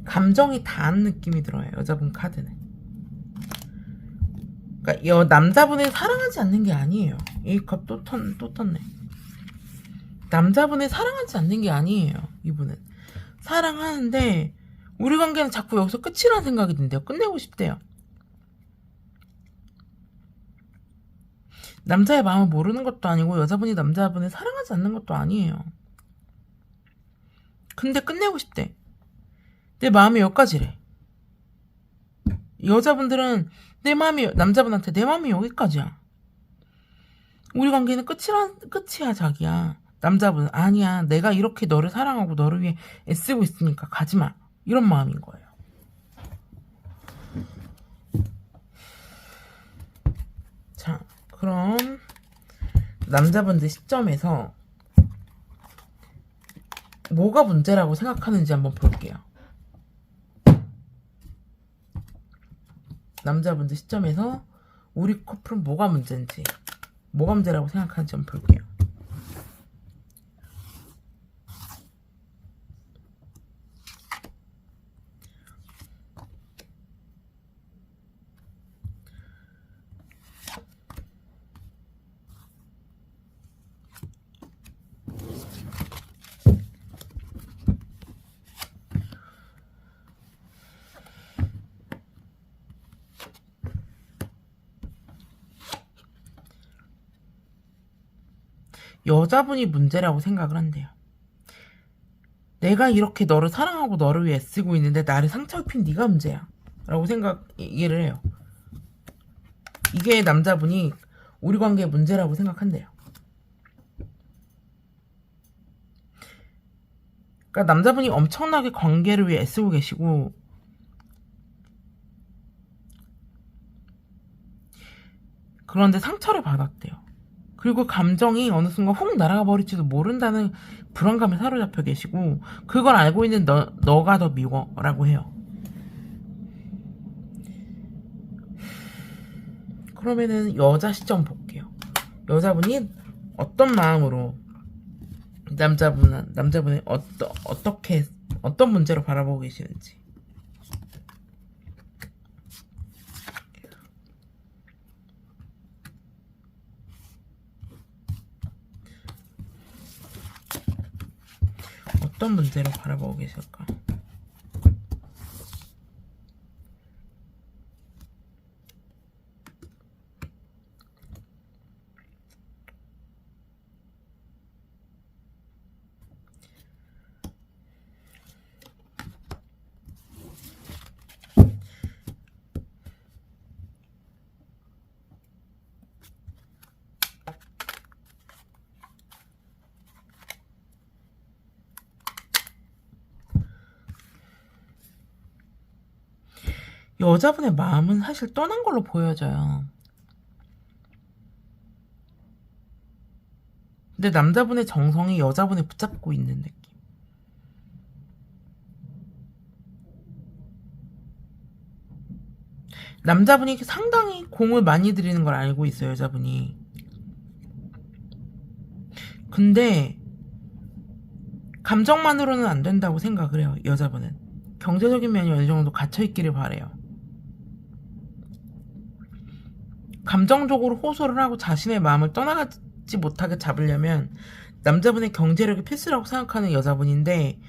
감정이 다한 느낌이 들어요. 여자분 카드는. 그러니까 남자분을 사랑하지 않는 게 아니에요. 이 컵 또 떴네. 남자분을 사랑하지 않는 게 아니에요. 이분은 사랑하는데 우리 관계는 자꾸 여기서 끝이라는 생각이 든대요. 끝내고 싶대요. 남자의 마음을 모르는 것도 아니고 여자분이 남자분을 사랑하지 않는 것도 아니에요. 근데 끝내고 싶대. 내 마음이 여기까지래. 여자분들은 내 마음이, 남자분한테 내 마음이 여기까지야. 우리 관계는 끝이야, 자기야. 남자분은 아니야. 내가 이렇게 너를 사랑하고 너를 위해 애쓰고 있으니까 가지마. 이런 마음인 거예요. 자, 그럼 남자분들 시점에서 뭐가 문제라고 생각하는지 한번 볼게요. 남자분들 시점에서 우리 커플은 뭐가 문제인지, 뭐가 문제라고 생각하는지 한번 볼게요. 여자분이 문제라고 생각을 한대요. 내가 이렇게 너를 사랑하고 너를 위해 애쓰고 있는데 나를 상처 입힌 네가 문제야 라고 얘기를 해요. 이게 남자분이 우리 관계의 문제라고 생각한대요. 그러니까 남자분이 엄청나게 관계를 위해 애쓰고 계시고, 그런데 상처를 받았대요. 그리고 감정이 어느 순간 훅 날아가 버릴지도 모른다는 불안감에 사로잡혀 계시고, 그걸 알고 있는 너가 더 미워 라고 해요. 그러면은 여자 시점 볼게요. 여자분이 어떤 마음으로 남자분을 어떤 문제로 바라보고 계시는지. 어떤 문제로 바라보고 계실까? 여자분의 마음은 사실 떠난 걸로 보여져요. 근데 남자분의 정성이 여자분을 붙잡고 있는 느낌. 남자분이 상당히 공을 많이 들이는 걸 알고 있어요, 여자분이. 근데 감정만으로는 안 된다고 생각을 해요, 여자분은. 경제적인 면이 어느 정도 갇혀있기를 바래요. 감정적으로 호소를 하고 자신의 마음을 떠나가지 못하게 잡으려면 남자분의 경제력이 필수라고 생각하는 여자분인데,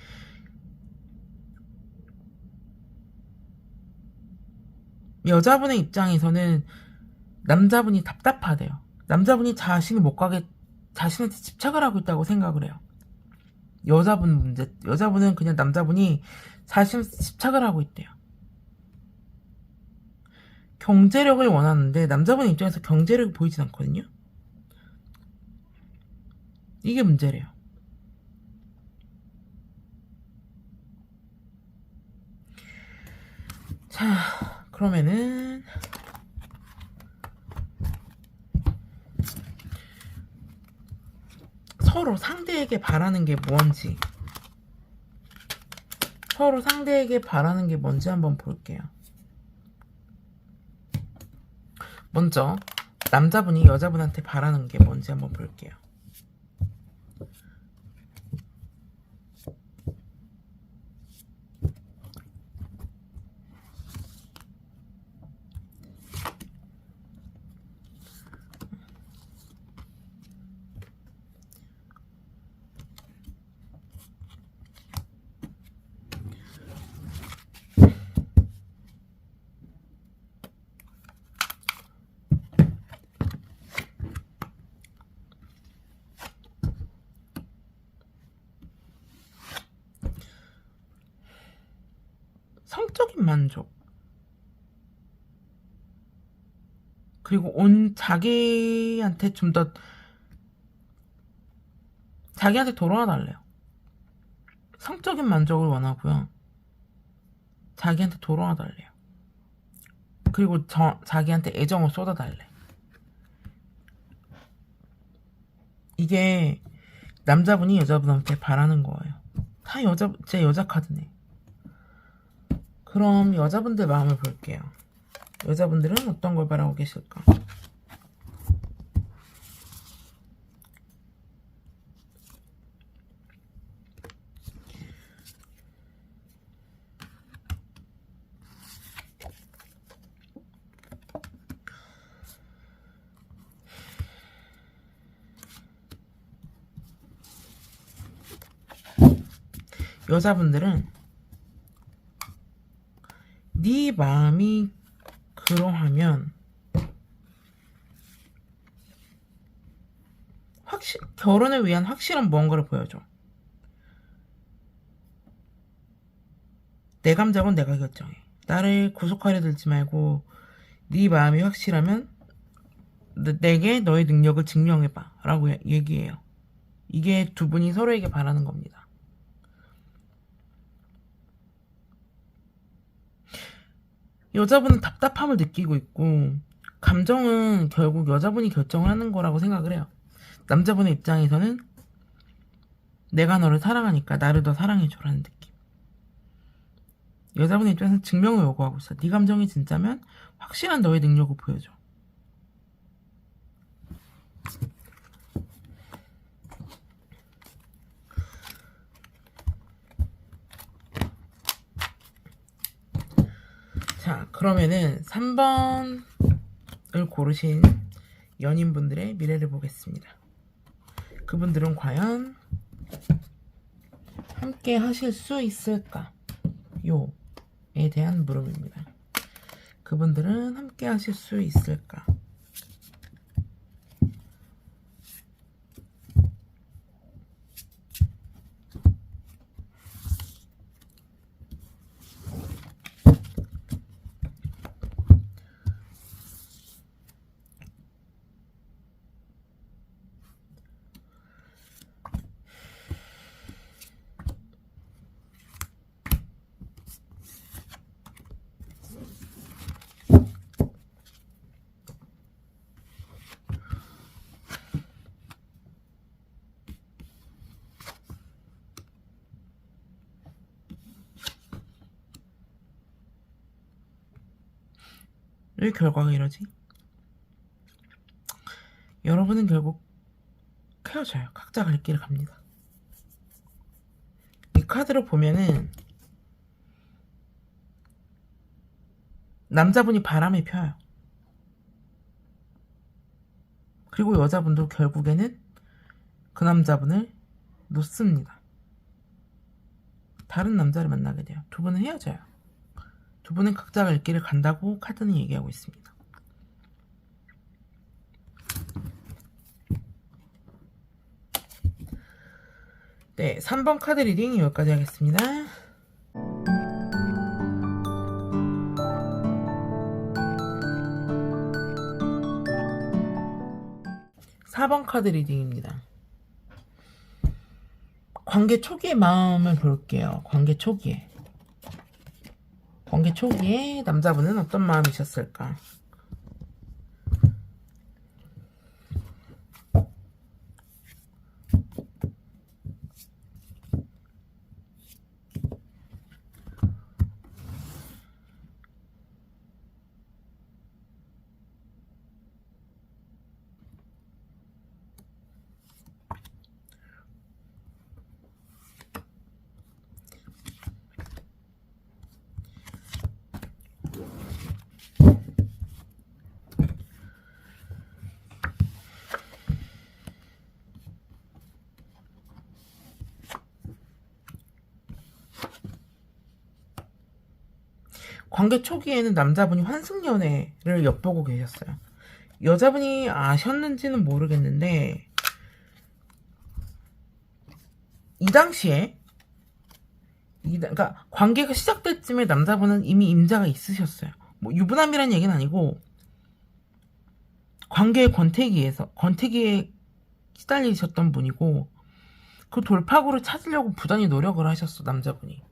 여자분의 입장에서는 남자분이 답답하대요. 남자분이 자신이 못 가게 자신한테 집착을 하고 있다고 생각을 해요. 여자분 문제, 여자분은 그냥 남자분이 자신한테 집착을 하고 있대요. 경제력을 원하는데 남자분 입장에서 경제력이 보이진 않거든요. 이게 문제래요. 자, 그러면은 서로 상대에게 바라는 게 뭔지, 서로 상대에게 바라는 게 뭔지 한번 볼게요. 먼저 남자분이 여자분한테 바라는 게 뭔지 한번 볼게요. 성적인 만족, 그리고 자기한테 좀 더 자기한테 돌아와 달래요. 성적인 만족을 원하고요. 자기한테 돌아와 달래요. 그리고 자기한테 애정을 쏟아달래. 이게 남자분이 여자분한테 바라는 거예요. 다 제 여자 카드네. 그럼 여자분들 마음을 볼게요. 여자분들은 어떤 걸 바라고 계실까? 여자분들은 네 마음이 그러하면 결혼을 위한 확실한 무언가를 보여줘. 내 감정은 내가 결정해. 나를 구속하려 들지 말고 네 마음이 확실하면 내게 너의 능력을 증명해봐 라고 얘기해요. 이게 두 분이 서로에게 바라는 겁니다. 여자분은 답답함을 느끼고 있고, 감정은 결국 여자분이 결정을 하는 거라고 생각을 해요. 남자분의 입장에서는 내가 너를 사랑하니까 나를 더 사랑해줘라는 느낌. 여자분의 입장에서는 증명을 요구하고 있어. 네 감정이 진짜면 확실한 너의 능력을 보여줘. 자, 그러면은 3번을 고르신 연인분들의 미래를 보겠습니다. 그분들은 과연 함께 하실 수 있을까? 요에 대한 물음입니다. 그분들은 함께 하실 수 있을까? 왜 결과가 이러지? 여러분은 결국 헤어져요. 각자 갈 길을 갑니다. 이 카드를 보면은 남자분이 바람을 펴요. 그리고 여자분도 결국에는 그 남자분을 놓습니다. 다른 남자를 만나게 돼요. 두 분은 헤어져요. 두 분은 각자가 갈 길을 간다고 카드는 얘기하고 있습니다. 네, 3번 카드 리딩 여기까지 하겠습니다. 4번 카드 리딩입니다. 관계 초기의 마음을 볼게요. 관계 초기에 남자분은 어떤 마음이셨을까? 관계 초기에는 남자분이 환승연애를 엿보고 계셨어요. 여자분이 아셨는지는 모르겠는데 이 당시에 그러니까 관계가 시작될 쯤에 남자분은 이미 임자가 있으셨어요. 뭐 유부남이라는 얘기는 아니고 관계의 권태기에 시달리셨던 분이고 그 돌파구를 찾으려고 부단히 노력을 하셨어, 남자분이.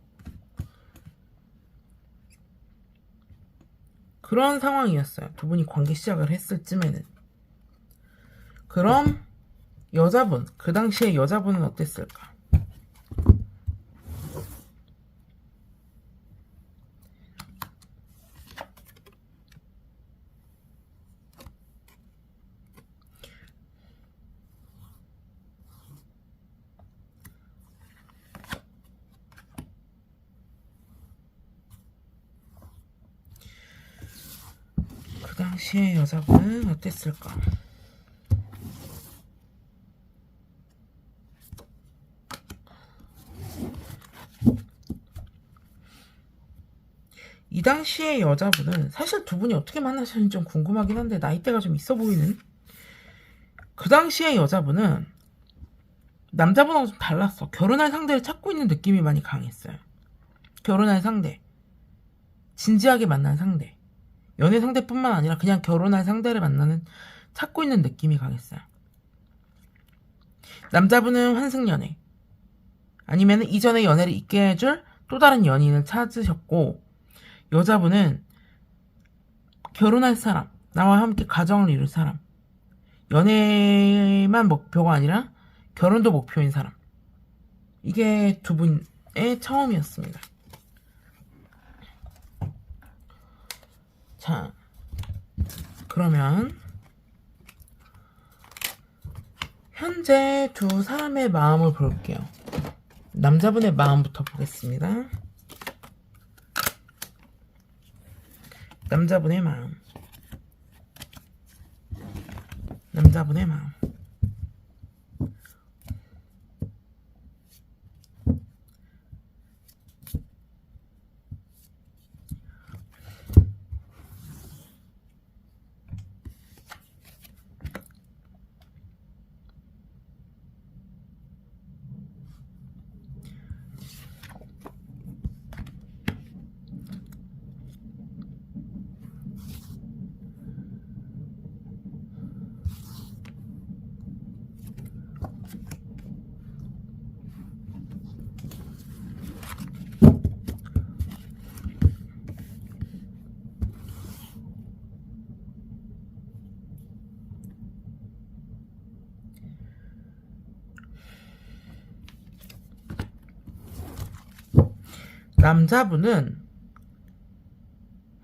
그런 상황이었어요. 두 분이 관계 시작을 했을 쯤에는. 그럼 여자분, 그 당시에 여자분은 어땠을까? 그 당시에 여자분은 어땠을까? 이 당시에 여자분은 사실 두 분이 어떻게 만나셨는지 좀 궁금하긴 한데 나이대가 좀 있어 보이는? 그 당시에 여자분은 남자분하고 좀 달랐어. 결혼할 상대를 찾고 있는 느낌이 많이 강했어요. 결혼할 상대, 진지하게 만난 상대, 연애 상대뿐만 아니라 그냥 결혼할 상대를 찾고 있는 느낌이 강했어요. 남자분은 환승연애 아니면 이전의 연애를 잊게 해줄 또 다른 연인을 찾으셨고, 여자분은 결혼할 사람, 나와 함께 가정을 이룰 사람, 연애만 목표가 아니라 결혼도 목표인 사람, 이게 두 분의 처음이었습니다. 자, 그러면 현재 두 사람의 마음을 볼게요. 남자분의 마음부터 보겠습니다. 남자분의 마음.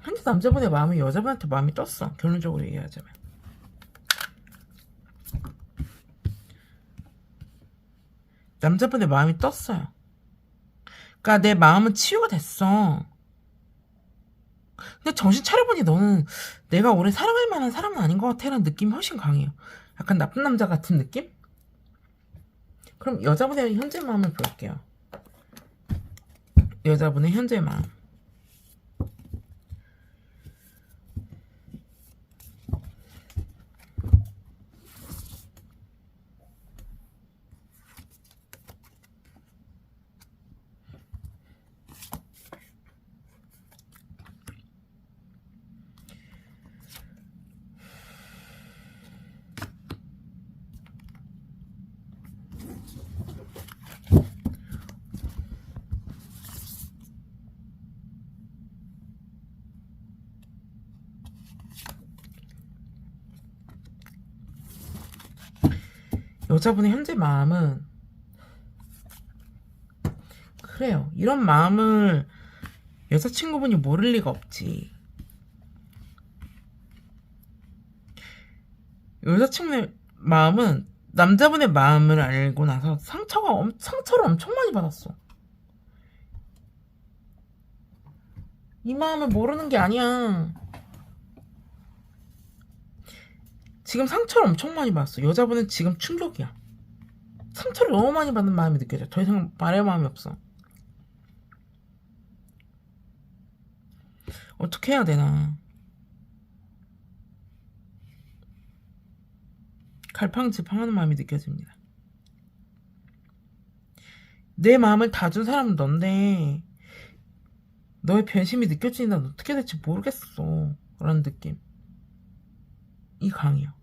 현재 남자분의 마음이 여자분한테 마음이 떴어. 결론적으로 얘기하자면. 남자분의 마음이 떴어요. 그러니까 내 마음은 치유가 됐어. 근데 정신 차려보니 너는 내가 오래 사랑할 만한 사람은 아닌 것 같아 라는 느낌이 훨씬 강해요. 약간 나쁜 남자 같은 느낌? 그럼 여자분의 현재 마음을 볼게요. 여자분의 현재 마음. 여자분의 현재 마음은 그래요. 이런 마음을 여자친구분이 모를 리가 없지. 여자친구의 마음은 남자분의 마음을 알고 나서 상처를 엄청 많이 받았어. 이 마음을 모르는 게 아니야. 지금 상처를 엄청 많이 받았어. 여자분은 지금 충격이야. 상처를 너무 많이 받는 마음이 느껴져. 더 이상 말할 마음이 없어. 어떻게 해야 되나. 갈팡질팡하는 마음이 느껴집니다. 내 마음을 다 준 사람은 넌데 너의 변심이 느껴지니 난 어떻게 될지 모르겠어. 그런 느낌. 이 강이요.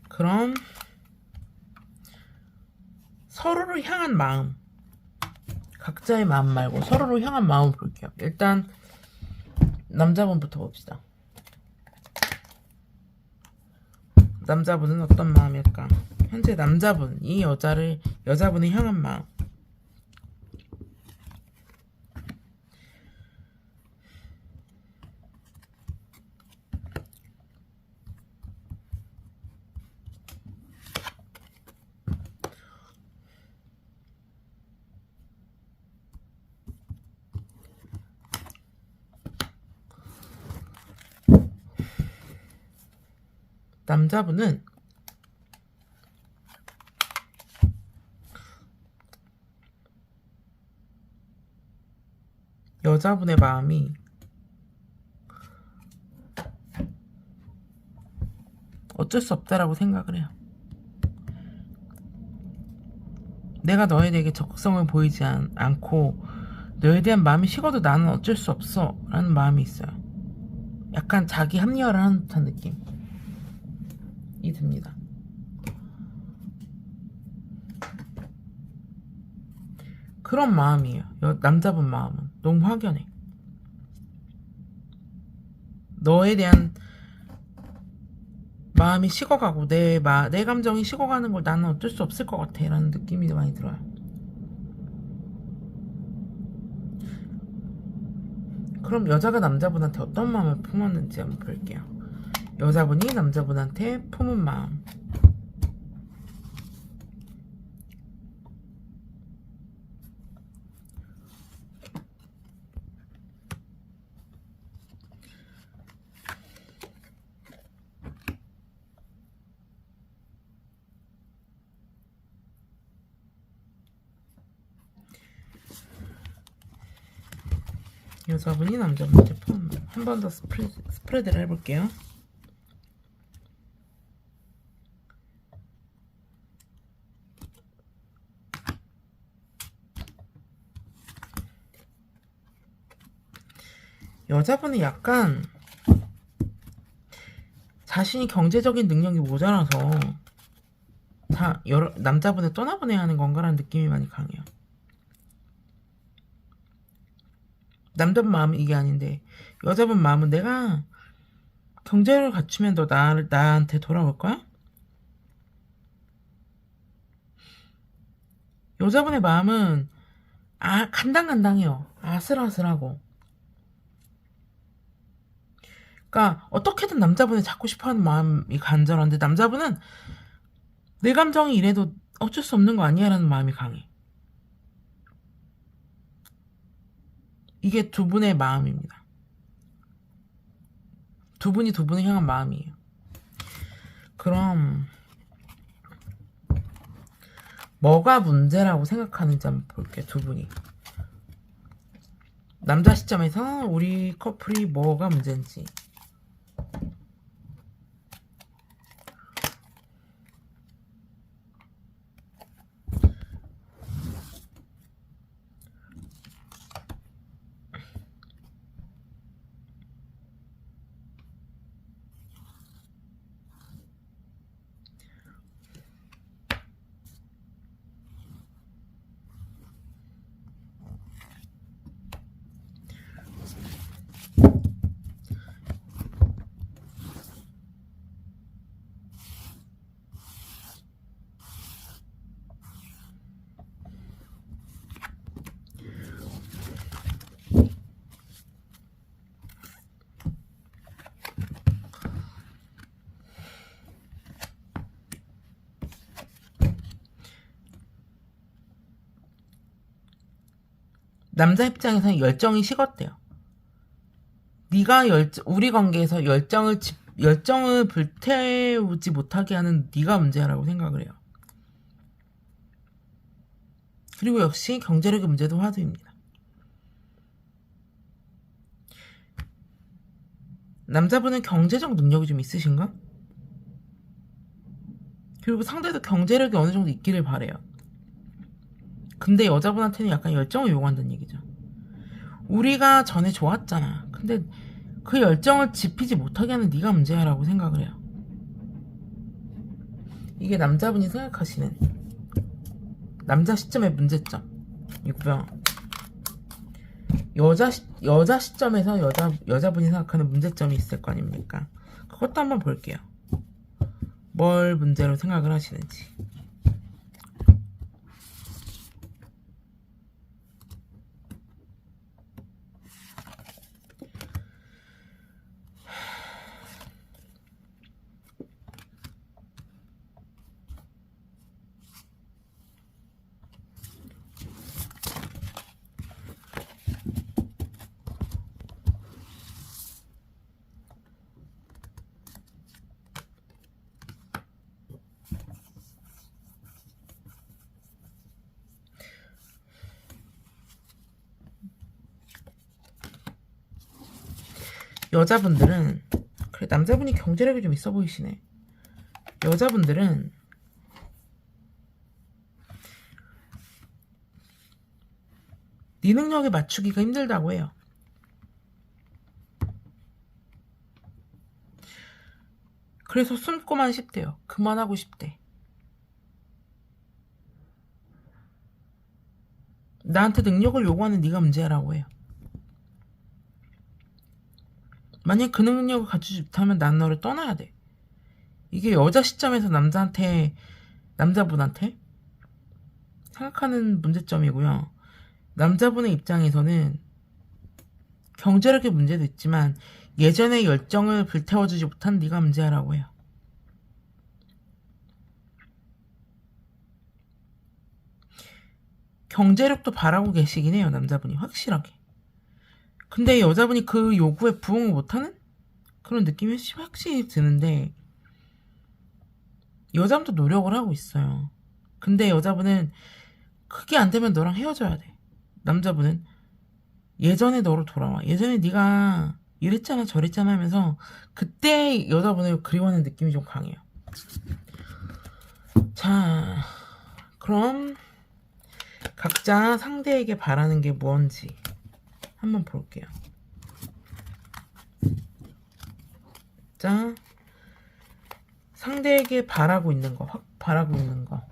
그럼 서로를 향한 마음, 각자의 마음 말고 서로를 향한 마음을 볼게요. 일단 남자분부터 봅시다. 남자분은 어떤 마음일까? 현재 남자분, 이 여자분을 향한 마음. 남자분은 여자분의 마음이 어쩔 수 없다라고 생각을 해요. 내가 너에 대해 적극성을 보이지 않고 너에 대한 마음이 식어도 나는 어쩔 수 없어 라는 마음이 있어요. 약간 자기 합리화를 하는 듯한 느낌이 듭니다. 그런 마음이에요. 남자분 마음은 너무 확연해. 너에 대한 마음이 식어가고 내 감정이 식어가는 걸 나는 어쩔 수 없을 것 같아 라는 느낌이 많이 들어요. 그럼 여자가 남자분한테 어떤 마음을 품었는지 한번 볼게요. 여자분이 남자분한테 품은 마음. 여자분이 남자분한테 품은 마음. 한 번 더 스프레드를 해볼게요. 여자분은 약간 자신이 경제적인 능력이 모자라서 남자분을 떠나보내야 하는 건가라는 느낌이 많이 강해요. 남자분 마음은 이게 아닌데 여자분 마음은 내가 경제를 갖추면 너 나한테 돌아올 거야? 여자분의 마음은 간당간당해요. 아슬아슬하고. 그러니까 어떻게든 남자분을 잡고 싶어하는 마음이 간절한데 남자분은 내 감정이 이래도 어쩔 수 없는 거 아니야 라는 마음이 강해. 이게 두 분의 마음입니다. 두 분이 두 분을 향한 마음이에요. 그럼 뭐가 문제라고 생각하는지 한번 볼게요. 두 분이. 남자 시점에서 우리 커플이 뭐가 문제인지. 남자 입장에서는 열정이 식었대요. 네가 우리 관계에서 열정을 불태우지 못하게 하는 네가 문제라고 생각을 해요. 그리고 역시 경제력의 문제도 화두입니다. 남자분은 경제적 능력이 좀 있으신가? 그리고 상대도 경제력이 어느 정도 있기를 바래요. 근데 여자분한테는 약간 열정을 요구한다는 얘기죠. 우리가 전에 좋았잖아. 근데 그 열정을 지피지 못하게 하는 네가 문제야라고 생각을 해요. 이게 남자분이 생각하시는 남자 시점의 문제점이고요. 여자 시점에서 여자분이 생각하는 문제점이 있을 거 아닙니까? 그것도 한번 볼게요. 뭘 문제로 생각을 하시는지. 여자분들은 그래 남자분이 경제력이 좀 있어 보이시네. 여자분들은 네 능력에 맞추기가 힘들다고 해요. 그래서 숨고만 싶대요. 그만하고 싶대. 나한테 능력을 요구하는 네가 문제라고 해요. 만약 그 능력을 갖추지 못하면 난 너를 떠나야 돼. 이게 여자 시점에서 남자분한테 생각하는 문제점이고요. 남자분의 입장에서는 경제력의 문제도 있지만 예전의 열정을 불태워주지 못한 네가 문제라고 해요. 경제력도 바라고 계시긴 해요. 남자분이 확실하게. 근데 여자분이 그 요구에 부응을 못하는 그런 느낌이 확실히 드는데 여자분도 노력을 하고 있어요. 근데 여자분은 그게 안 되면 너랑 헤어져야 돼. 남자분은 예전에 너로 돌아와. 예전에 네가 이랬잖아 저랬잖아 하면서 그때 여자분을 그리워하는 느낌이 좀 강해요. 자, 그럼 각자 상대에게 바라는 게 뭔지 한번 볼게요. 자, 상대에게 바라고 있는 거, 확 바라고 있는 거.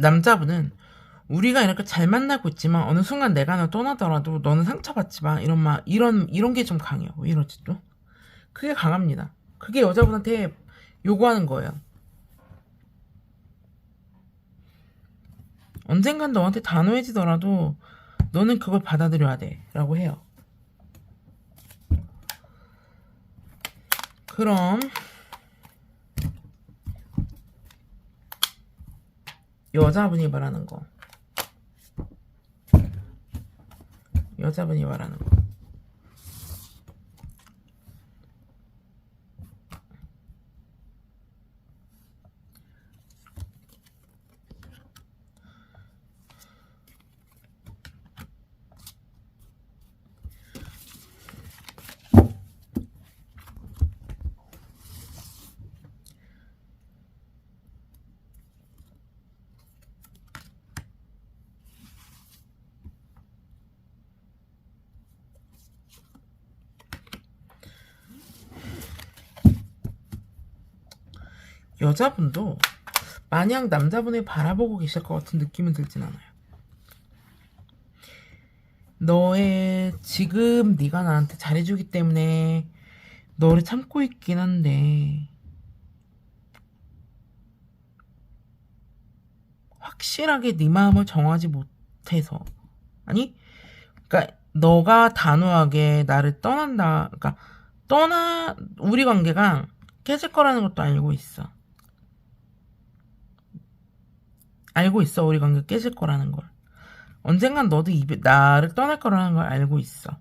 남자분은 우리가 이렇게 잘 만나고 있지만 어느 순간 내가 너 떠나더라도 너는 상처받지 마. 이런 게 좀 강해요. 왜 이러지 또? 그게 강합니다. 그게 여자분한테 요구하는 거예요. 언젠간 너한테 단호해지더라도 너는 그걸 받아들여야 돼. 라고 해요. 그럼 여자분이 말하는 거. 여자분이 말하는 거. 여자분도 마냥 남자분을 바라보고 계실 것 같은 느낌은 들진 않아요. 너의 지금 네가 나한테 잘해주기 때문에 너를 참고 있긴 한데 확실하게 네 마음을 정하지 못해서 아니 그러니까 너가 단호하게 나를 떠난다 그러니까 우리 관계가 깨질 거라는 것도 알고 있어. 알고 있어. 우리 관계 깨질 거라는 걸. 언젠간 너도 나를 떠날 거라는 걸 알고 있어.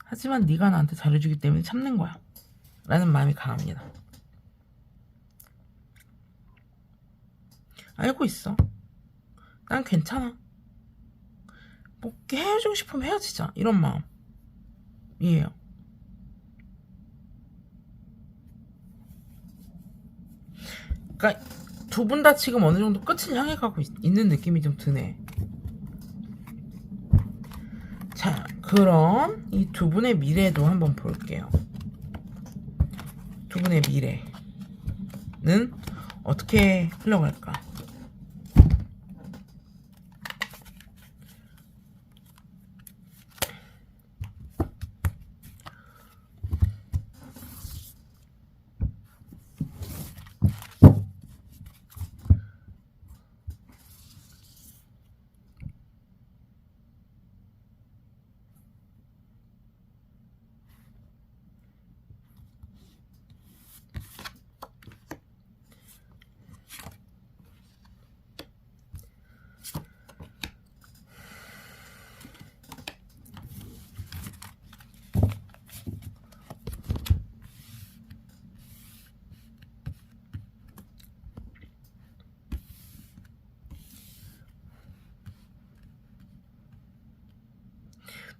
하지만 네가 나한테 잘해주기 때문에 참는 거야. 라는 마음이 강합니다. 알고 있어. 난 괜찮아. 뭐 헤어지고 싶으면 헤어지자. 이런 마음이에요. 그러니까 두 분 다 지금 어느 정도 끝을 향해 가고 있는 느낌이 좀 드네. 자, 그럼 이 두 분의 미래도 한번 볼게요. 두 분의 미래는 어떻게 흘러갈까?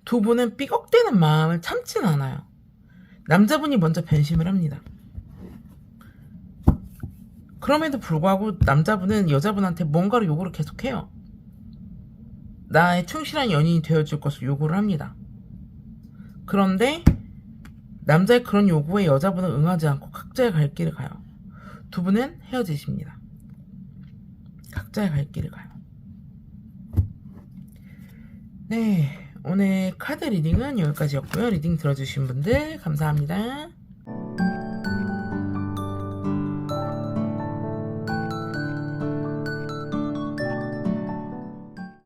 두 분은 삐걱대는 마음을 참진 않아요. 남자분이 먼저 변심을 합니다. 그럼에도 불구하고 남자분은 여자분한테 뭔가를 요구를 계속해요. 나의 충실한 연인이 되어줄 것을 요구를 합니다. 그런데 남자의 그런 요구에 여자분은 응하지 않고 각자의 갈 길을 가요. 두 분은 헤어지십니다. 각자의 갈 길을 가요. 네, 오늘 카드 리딩은 여기까지였고요. 리딩 들어주신 분들 감사합니다.